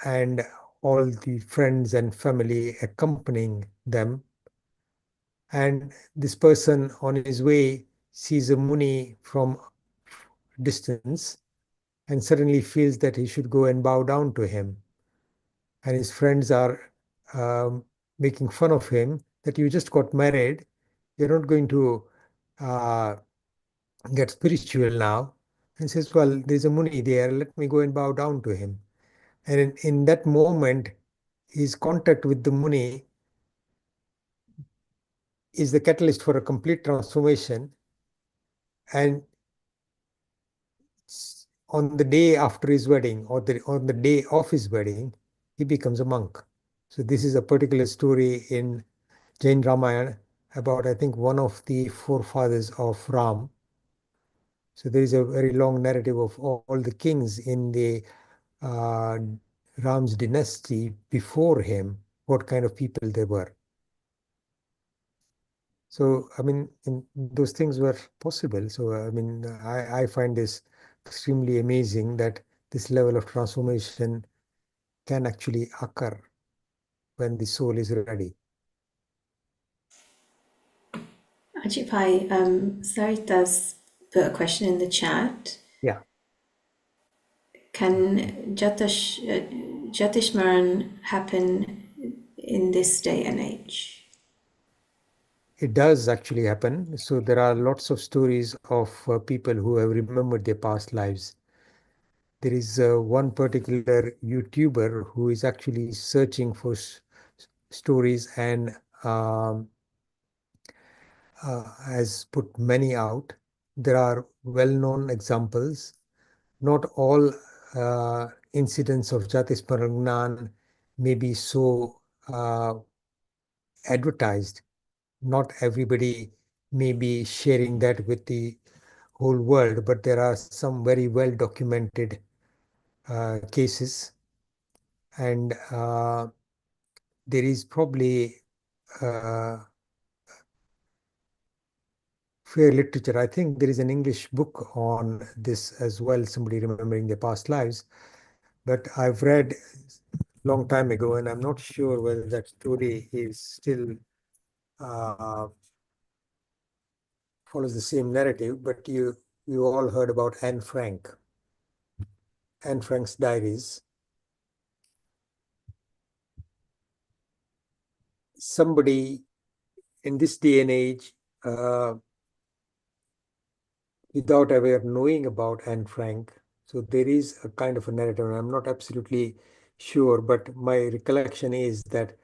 and all the friends and family accompanying them. And this person on his way sees a Muni from distance and suddenly feels that he should go and bow down to him. And his friends are making fun of him that you just got married, you're not going to uh, get spiritual now. And says, well, there's a Muni there, let me go and bow down to him. And in that moment, his contact with the Muni is the catalyst for a complete transformation. And on the day after his wedding, or on the day of his wedding, he becomes a monk. So this is a particular story in Jain Ramayana about, I think, one of the forefathers of Ram. So there is a very long narrative of all the kings in the Ram's dynasty before him, what kind of people they were. So, I mean, those things were possible. So, I mean, I find this extremely amazing that this level of transformation can actually occur when the soul is ready. Ajitbhai, Sarita's put a question in the chat. Yeah. Can Jatishmaran happen in this day and age? It does actually happen. So there are lots of stories of people who have remembered their past lives. There is one particular YouTuber who is actually searching for stories and has put many out. There are well-known examples. Not all incidents of Jatis Paragnan may be so advertised. Not everybody may be sharing that with the whole world, but there are some very well documented cases. And there is probably fair literature. I think there is an English book on this as well, somebody remembering their past lives. But I've read long time ago, and I'm not sure whether that story is still follows the same narrative, but you all heard about Anne Frank. Anne Frank's diaries. Somebody in this day and age, without ever knowing about Anne Frank, so there is a kind of a narrative, and I'm not absolutely sure, but my recollection is that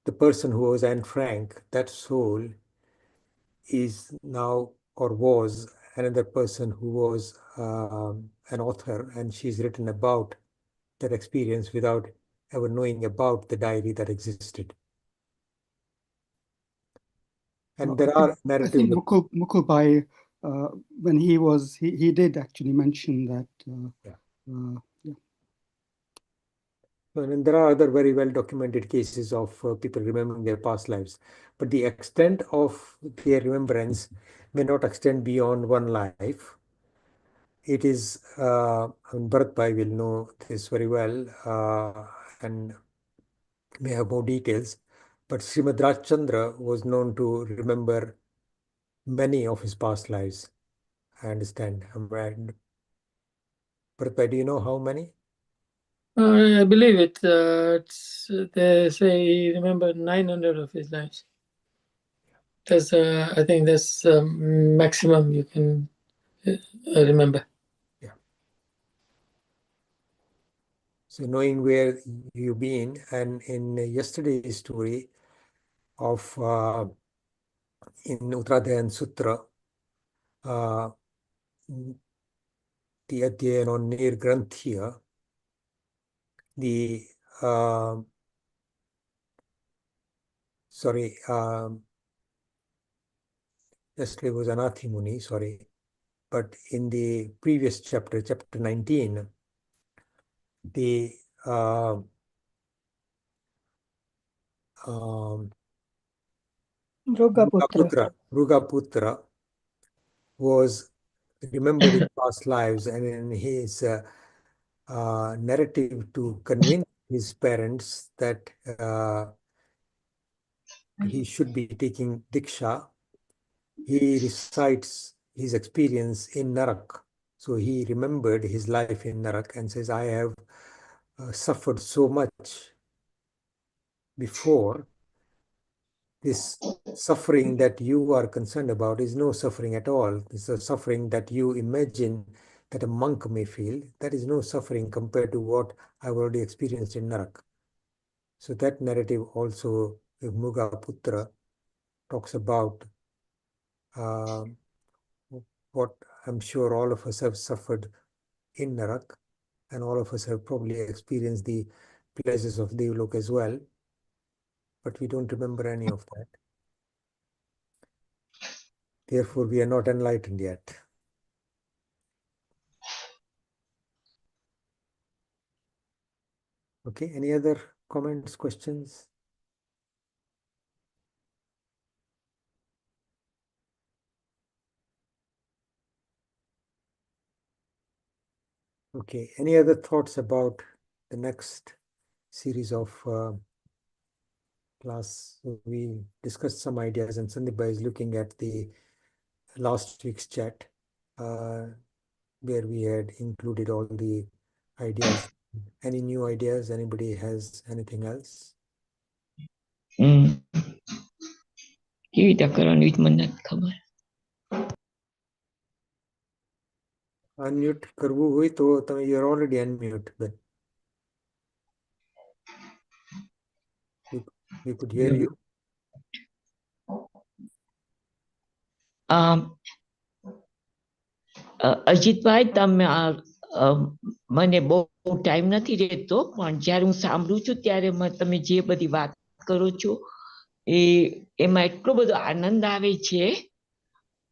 the person who was Anne Frank, that soul, is now or was another person who was an author, and she's written about that experience without ever knowing about the diary that existed. And there are narratives. I think Mukul Bhai, when he did actually mention that. Yeah. Yeah. And there are other very well documented cases of people remembering their past lives. But the extent of their remembrance may not extend beyond one life. It is, Bharat Bhai will know this very well and may have more details. But Srimad Rajchandra was known to remember many of his past lives. I understand. Bharat Bhai, do you know how many? I believe it. They say he remembered 900 of his lives. That's I think that's maximum you can remember. Yeah. So knowing where you've been, and in yesterday's story of in Uttradhyan Sutra, the Adhyayan on Nirgranthya, the yesterday was Anathi Muni, sorry. But in the previous chapter, chapter 19, the Rugaputra was remembered in past lives, and in his narrative to convince his parents that he should be taking Diksha, he recites his experience in Narak. So he remembered his life in Narak and says, I have suffered so much before. This suffering that you are concerned about is no suffering at all. It's a suffering that you imagine that a monk may feel. That is no suffering compared to what I've already experienced in Narak. So that narrative also, Mugaputra talks about what I'm sure all of us have suffered in Narak, and all of us have probably experienced the pleasures of Devlok as well, but we don't remember any of that. Therefore, we are not enlightened yet. Okay, any other comments, questions? Okay, any other thoughts about the next series of class? So we discussed some ideas, and Sandeep is looking at the last week's chat where we had included all the ideas. Any new ideas? Anybody has anything else? કેવી રીતે કરવાનું એ જ મને નથી ખબર. Unmute કરવું હોય તો તમે you are already unmute, but we could hear you. Ajitbhai તમે મને બહુ ટાઈમ નથી રહેતો, પણ જ્યારે હું સાંભળું છું ત્યારે તમે જે બધી વાત કરો છો એમાં એટલો બધો આનંદ આવે છે,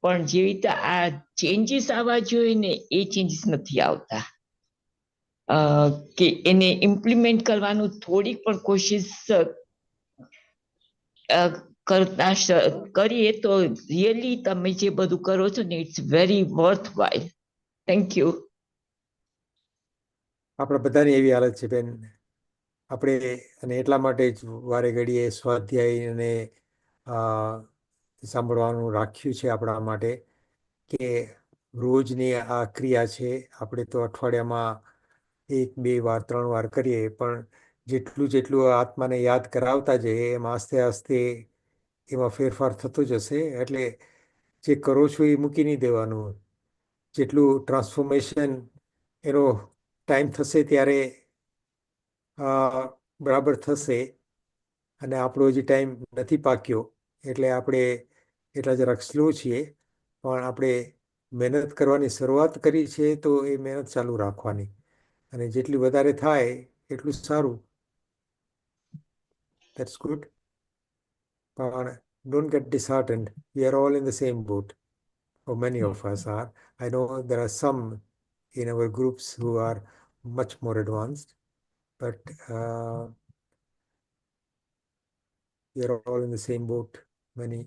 પણ જેવી રીતે આ ચેન્જીસ આવવા જોઈએ ને એ ચેન્જીસ નથી આવતા. કે એને ઇમ્પ્લિમેન્ટ કરવાનું થોડીક પણ કોશિશ કરતા કરીએ તો રિયલી તમે જે બધું કરો છો ને it's very worthwhile. Thank you. આપણા બધાની એવી હાલત છે બેન. આપણે અને એટલા માટે જ વારે ઘડીએ સ્વાધ્યાય અને સાંભળવાનું રાખ્યું છે આપણા માટે કે રોજની આ ક્રિયા છે. આપણે તો અઠવાડિયામાં 1-2 વાર 3 વાર કરીએ, પણ જેટલું આત્માને યાદ કરાવતા જઈએ એમ આસ્તે આસ્તે એમાં ફેરફાર થતો જશે. એટલે જે કરો છો એ મૂકી નહીં દેવાનું. જેટલું ટ્રાન્સફોર્મેશન એનો ટાઈમ થશે ત્યારે બરાબર થશે, અને આપણો હજી ટાઈમ નથી પાક્યો એટલે આપણે એટલા જરાક સ્લો છીએ, પણ આપણે મહેનત કરવાની શરૂઆત કરી છે તો એ મહેનત ચાલુ રાખવાની, અને જેટલી વધારે થાય એટલું સારું. That's good. But don't get disheartened. We are all in the same boat, or many of us are. I know there are some in our groups who are much more advanced, but we are all in the same boat. Many.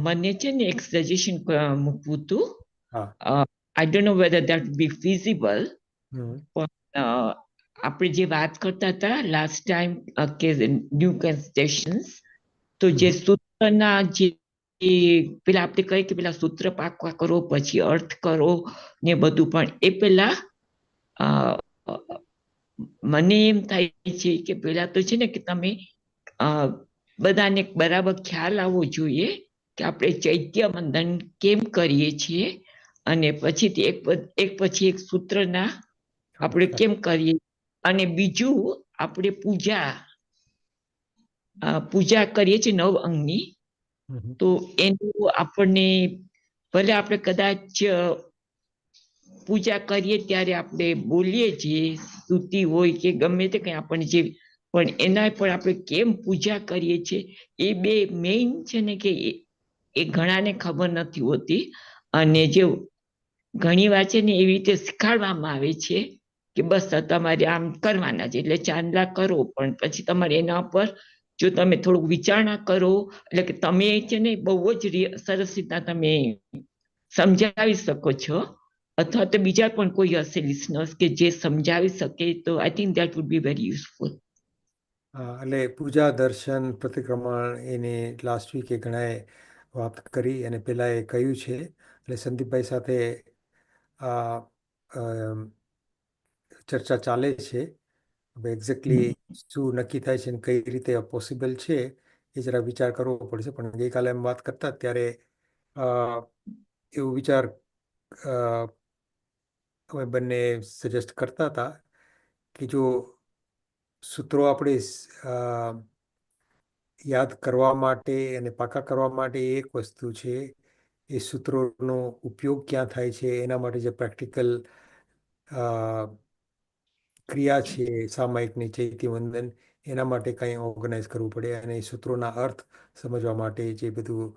મને છે ને એક suggestion મૂકવું હતું. I don't know whether that would be feasible. આપણે જે વાત કરતા હતા લાસ્ટ ટાઈમ કે ન્યુ કન્સ્ટેશન્સ, તો જે સૂત્રના જે પેલા આપણે કહીએ કે પેલા સૂત્ર પાકવા કરો પછી અર્થ કરો ને બધું, પણ એ પેલા મને એમ થાય છે કે પેલા તો છે ને કે તમે બધાને બરાબર ખ્યાલ આવવો જોઈએ કે આપણે ચૈત્ય વંદન કેમ કરીએ છીએ, અને પછીથી એક પછી એક સૂત્રના આપણે કેમ કરીએ, અને બીજું આપણે પૂજા કરીએ છીએ 9 અંગની, હમ. તો એનું આપણને ભલે આપણે કદાચ પૂજા કરીએ ત્યારે આપણે બોલીએ છીએ સ્તુતિ હોય કે ગમે તે કંઈ આપણને જે, પણ એના પર આપણે કેમ પૂજા કરીએ છીએ એ બે મેઇન છે ને કે એ ઘણાને ખબર નથી હોતી. અને જે ઘણી વાર છે ને એવી રીતે શીખવાડવામાં આવે છે કે બસ તમારે આમ કરવાના છે એટલે ચાંદલા કરો, પણ પછી તમારે એના પર જો તમે થોડુંક વિચારણા કરો એટલે કે તમે છે ને બહુ જ સરસ રીતના તમે સમજાવી શકો છો, અથવા તો બીજા પણ કોઈ હશે લિસનર્સ કે જે સમજાવી શકે, તો I think that would be very useful. એટલે પૂજા, દર્શન, પ્રતિક્રમણ એની લાસ્ટ વીકે ઘણાએ વાત કરી અને પેલા એ કહ્યું છે. એટલે સંદીપભાઈ સાથે આ ચર્ચા ચાલે છે. હવે એક્ઝેક્ટલી શું નક્કી થાય છે ને કઈ રીતે પોસિબલ છે એ જરા વિચાર કરવો પડશે. પણ ગઈકાલે એમ વાત કરતા ત્યારે એવું વિચાર અમે બંને સજેસ્ટ કરતા હતા કે જો સૂત્રો આપણે યાદ કરવા માટે અને પાકા કરવા માટે એક વસ્તુ છે, એ સૂત્રોનો ઉપયોગ ક્યાં થાય છે એના માટે જે પ્રેક્ટિકલ ક્રિયા છે સામાયિકની ચૈત્ય વંદન, એના માટે કંઈ ઓર્ગેનાઇઝ કરવું પડે અને એ સૂત્રોના અર્થ સમજવા માટે જે બધું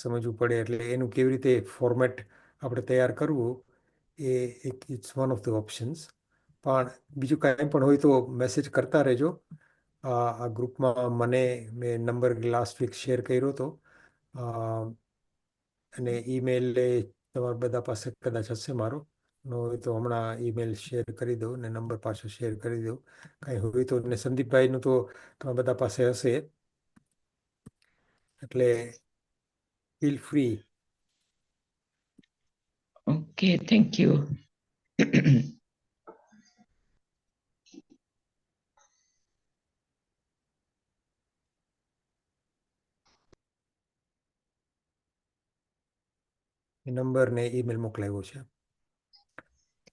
સમજવું પડે. એટલે એનું કેવી રીતે ફોર્મેટ આપણે તૈયાર કરવું એ એક it's one of the options. પણ બીજું કાંઈ પણ હોય તો મેસેજ કરતા રહેજો. આ ગ્રુપમાં મેં નંબર લાસ્ટ વીક શેર કર્યો હતો અને ઈમેલ તમારા બધા પાસે કદાચ હશે મારો, ન હોય તો હમણાં ઈમેલ શેર કરી દઉં ને નંબર પાછો શેર કરી દઉં. કાંઈ હોય તો, ને સંદીપભાઈનું તો તમારા બધા પાસે હશે, એટલે feel free. Okay, thank you. Number ને ઈમેલ મોકલાવ્યો છે.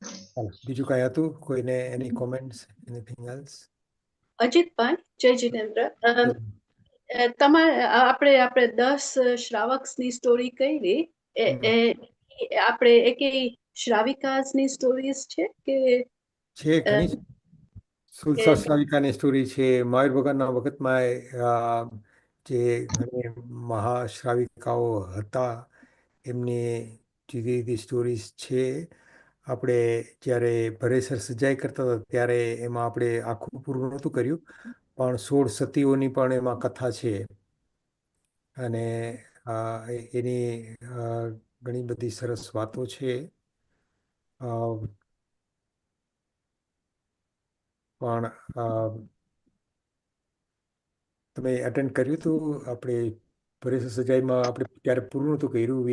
ચાલો, બીજું કાંઈ હતું? કોઈને એની કોમેન્ટ્સ, એનીથિંગ એલ્સ? અજીતભાઈ, જય જીતેન્દ્ર. આપણે 10 શ્રાવક્સની સ્ટોરી કરી, આપણે એકેય શ્રાવિકાસની સ્ટોરીઝ છે કે છે ઘણી. સુલસા શ્રાવિકાની સ્ટોરી છે. મયુર ભગવાનના વખતમાં જે ઘણી મહાશ્રાવિકાઓ હતા એમની જુદી જુદી સ્ટોરીઝ છે. આપણે જ્યારે ભરેસર સજાઈ કરતા હતા ત્યારે એમાં આપણે આખું પૂરું નહોતું કર્યું, પણ 16 સતીઓની પણ એમાં કથા છે અને એની ઘણી બધી સરસ વાતો છે. પણ તમે અટેન્ડ કર્યું હતું આપણે ભરેસર સજાઈમાં? આપણે ત્યારે પૂરું નહોતું કર્યું,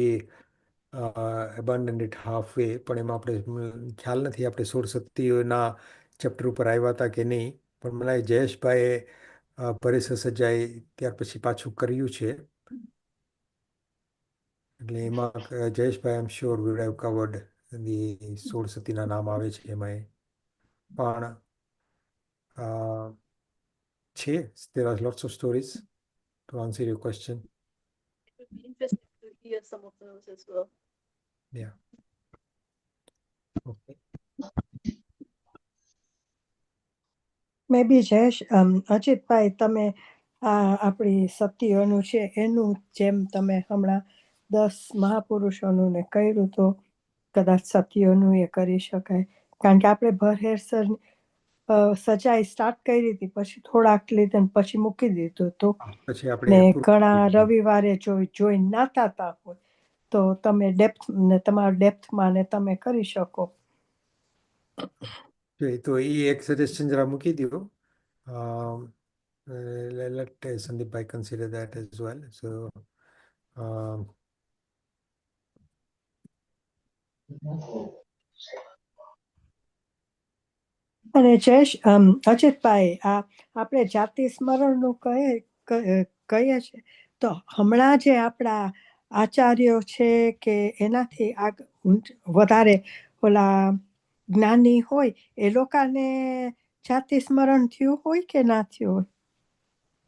abandoned it halfway, પણ એમાં આપણે ખ્યાલ નથી આપણે 16 સતીઓના ચેપ્ટર ઉપર આવ્યા હતા કે નહીં. પણ મને જયેશભાઈએ ભરેસર સજાઈ ત્યાર પછી પાછું કર્યું છે. એટલે એમાં Jayeshbhai am sure would have covered the 16 સતીના નામ આવે છે એમાં. પણ છે, there are lots of stories to answer your question. It would be interesting to hear some of those as well. Yeah. Okay. Maybe Jayesh, Ajitbhai, તમે આપણી સતીઓનું છે એનું જેમ તમે હમણાં 10 મહાપુરુષોનું ને કર્યું, તો કદાચ સતીઓનું એ કરી શકાય. કારણ કે આપણે ભરહેરસર સજાઈ સ્ટાર્ટ કરી હતી, પછી થોડાક લીધે ને પછી મૂકી દીધું હતું. પછી ને આપણે ઘણા રવિવારે જોઈન ના થતા હોય તો તમે તમારા ડેપ્થમાં ને તમે કરી શકો. તો એ એક સજેશન જરા મૂકી દો. Let Sandeepbhai consider that as well. So અને જયેશ, અજીતભાઈ, આપણે જાતિ સ્મરણનું કહીએ છીએ, તો હમણાં જે આપણા આચાર્યો છે કે એનાથી વધારે ઓલા જ્ઞાની હોય એ લોકોને જાતિ સ્મરણ થયું હોય કે ના થયું હોય?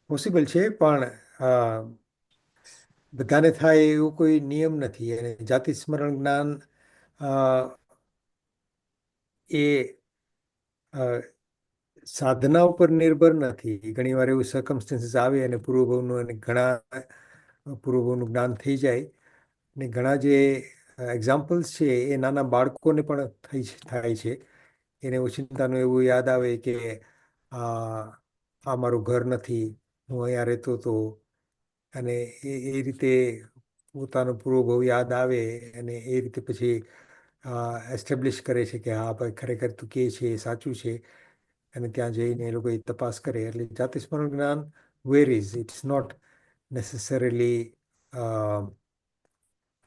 પોસિબલ છે, પણ બધાને થાય એવું કોઈ નિયમ નથી. અને જાતિ સ્મરણ જ્ઞાન એ સાધના ઉપર નિર્ભર નથી. ઘણી વાર એવું સર્કમસ્ટન્સીસ આવે અને પૂર્વભાવનું અને ઘણા પૂર્વભાવનું જ્ઞાન થઈ જાય. ને ઘણા જે એક્ઝામ્પલ્સ છે એ નાના બાળકોને પણ થાય છે. એને ઓચિંતાનું એવું યાદ આવે કે આ મારું ઘર નથી, હું અહીંયા રહેતો હતો. અને એ રીતે પોતાનો પૂર્વભાવ યાદ આવે અને એ રીતે પછી એસ્ટેબ્લિશ કરે છે કે હા ભાઈ ખરેખર તું કે છે એ સાચું છે. અને ત્યાં જઈને એ લોકો તપાસ કરે. એટલે જાતિ સ્મરણ જ્ઞાન વેરીઝ, ઇટ્સ નોટ નેસેસરીલી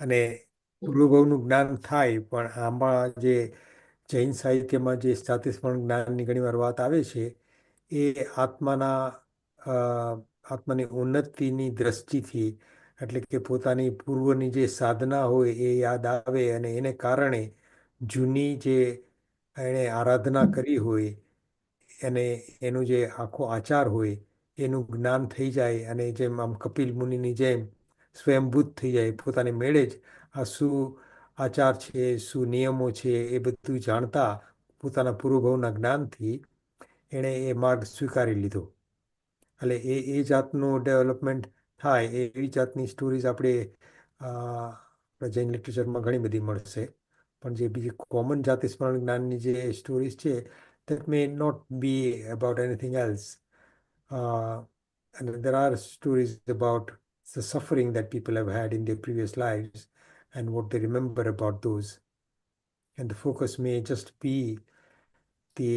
અને પૂર્વભાવનું જ્ઞાન થાય. પણ આમાં જે જૈન સાહિત્યમાં જે જાતિ સ્મરણ જ્ઞાનની ઘણી વાર વાત આવે છે એ આત્માની ઉન્નતિની દ્રષ્ટિથી, એટલે કે પોતાની પૂર્વની જે સાધના હોય એ યાદ આવે અને એને કારણે જૂની જે એણે આરાધના કરી હોય અને એનું જે આખો આચાર હોય એનું જ્ઞાન થઈ જાય. અને જેમ આમ કપિલ મુનિની જેમ સ્વયંભૂત થઈ જાય, પોતાની મેળે જ આ શું આચાર છે, શું નિયમો છે એ બધું જાણતા પોતાના પૂર્વભાવના જ્ઞાનથી એણે એ માર્ગ સ્વીકારી લીધો. એટલે એ જાતનું ડેવલપમેન્ટ થાય એવી જાતની સ્ટોરીઝ આપણે જૈન લિટરેચરમાં ઘણી બધી મળશે. પણ જે બીજી કોમન જાતિ સ્મરણ જ્ઞાનની જે સ્ટોરીઝ છે that may not be about anything else. And there are stories about the suffering that people have had in their previous lives and what they remember about those. And the focus may just be the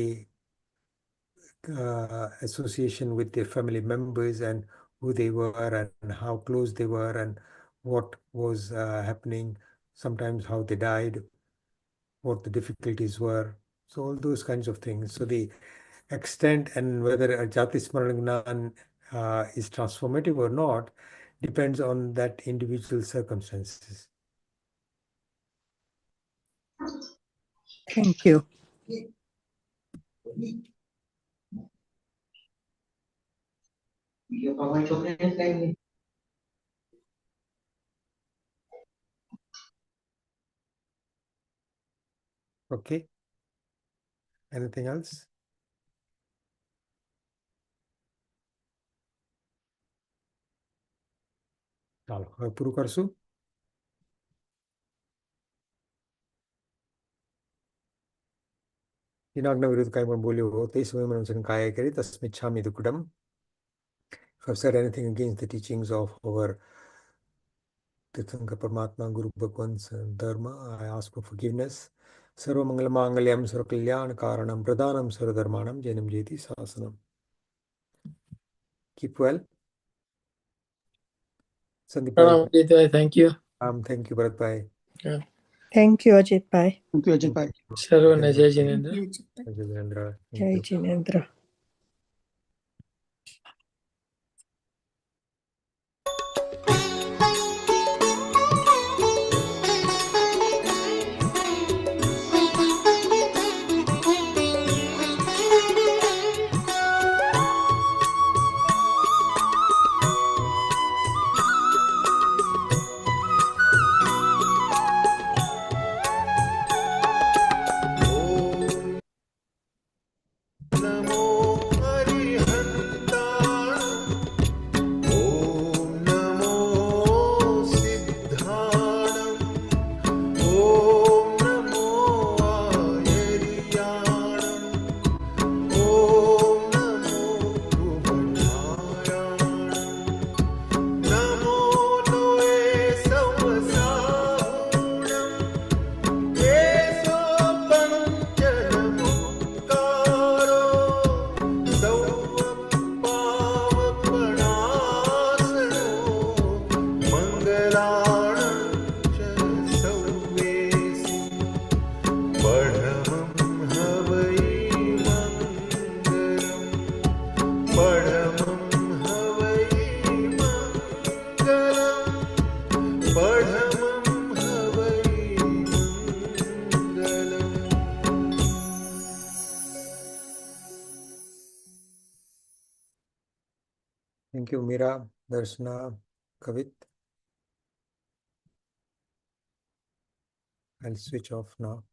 association with their family members and who they were and how close they were and what was happening, sometimes how they died, what the difficulties were. So all those kinds of things. So the extent and whether a Jati Smarana Gnan is transformative or not depends on that individual circumstances. Thank you. Okay. Anything else? ચાલો હવે પૂરું કરશું. વિનાજ્ઞા વિરુદ્ધ કાંઈ પણ બોલ્યો હો તે સમય મને કાયા કરી તસ્મિચ્છામિ દુક્કડમ. If I've said anything against the teachings of our Tirthankar Paramatma, Guru Bhagwan's Dharma, I ask for forgiveness. Sarva Mangala Mangalyam Sarva Kalyan Karanam Pradhanam Sarva Dharmanam Janam Jeti Sasanam. Keep well. Sandeep Pranam, Ajitbhai, thank you. thank you, Bharat Bhai. Yeah. Thank you Ajitbhai. Thank you, Ajitbhai. Sarvana Jai Jinendra. Jayendra. જય Jinendra. Thank you, Meera, Darshana, Kavit. I'll switch off now.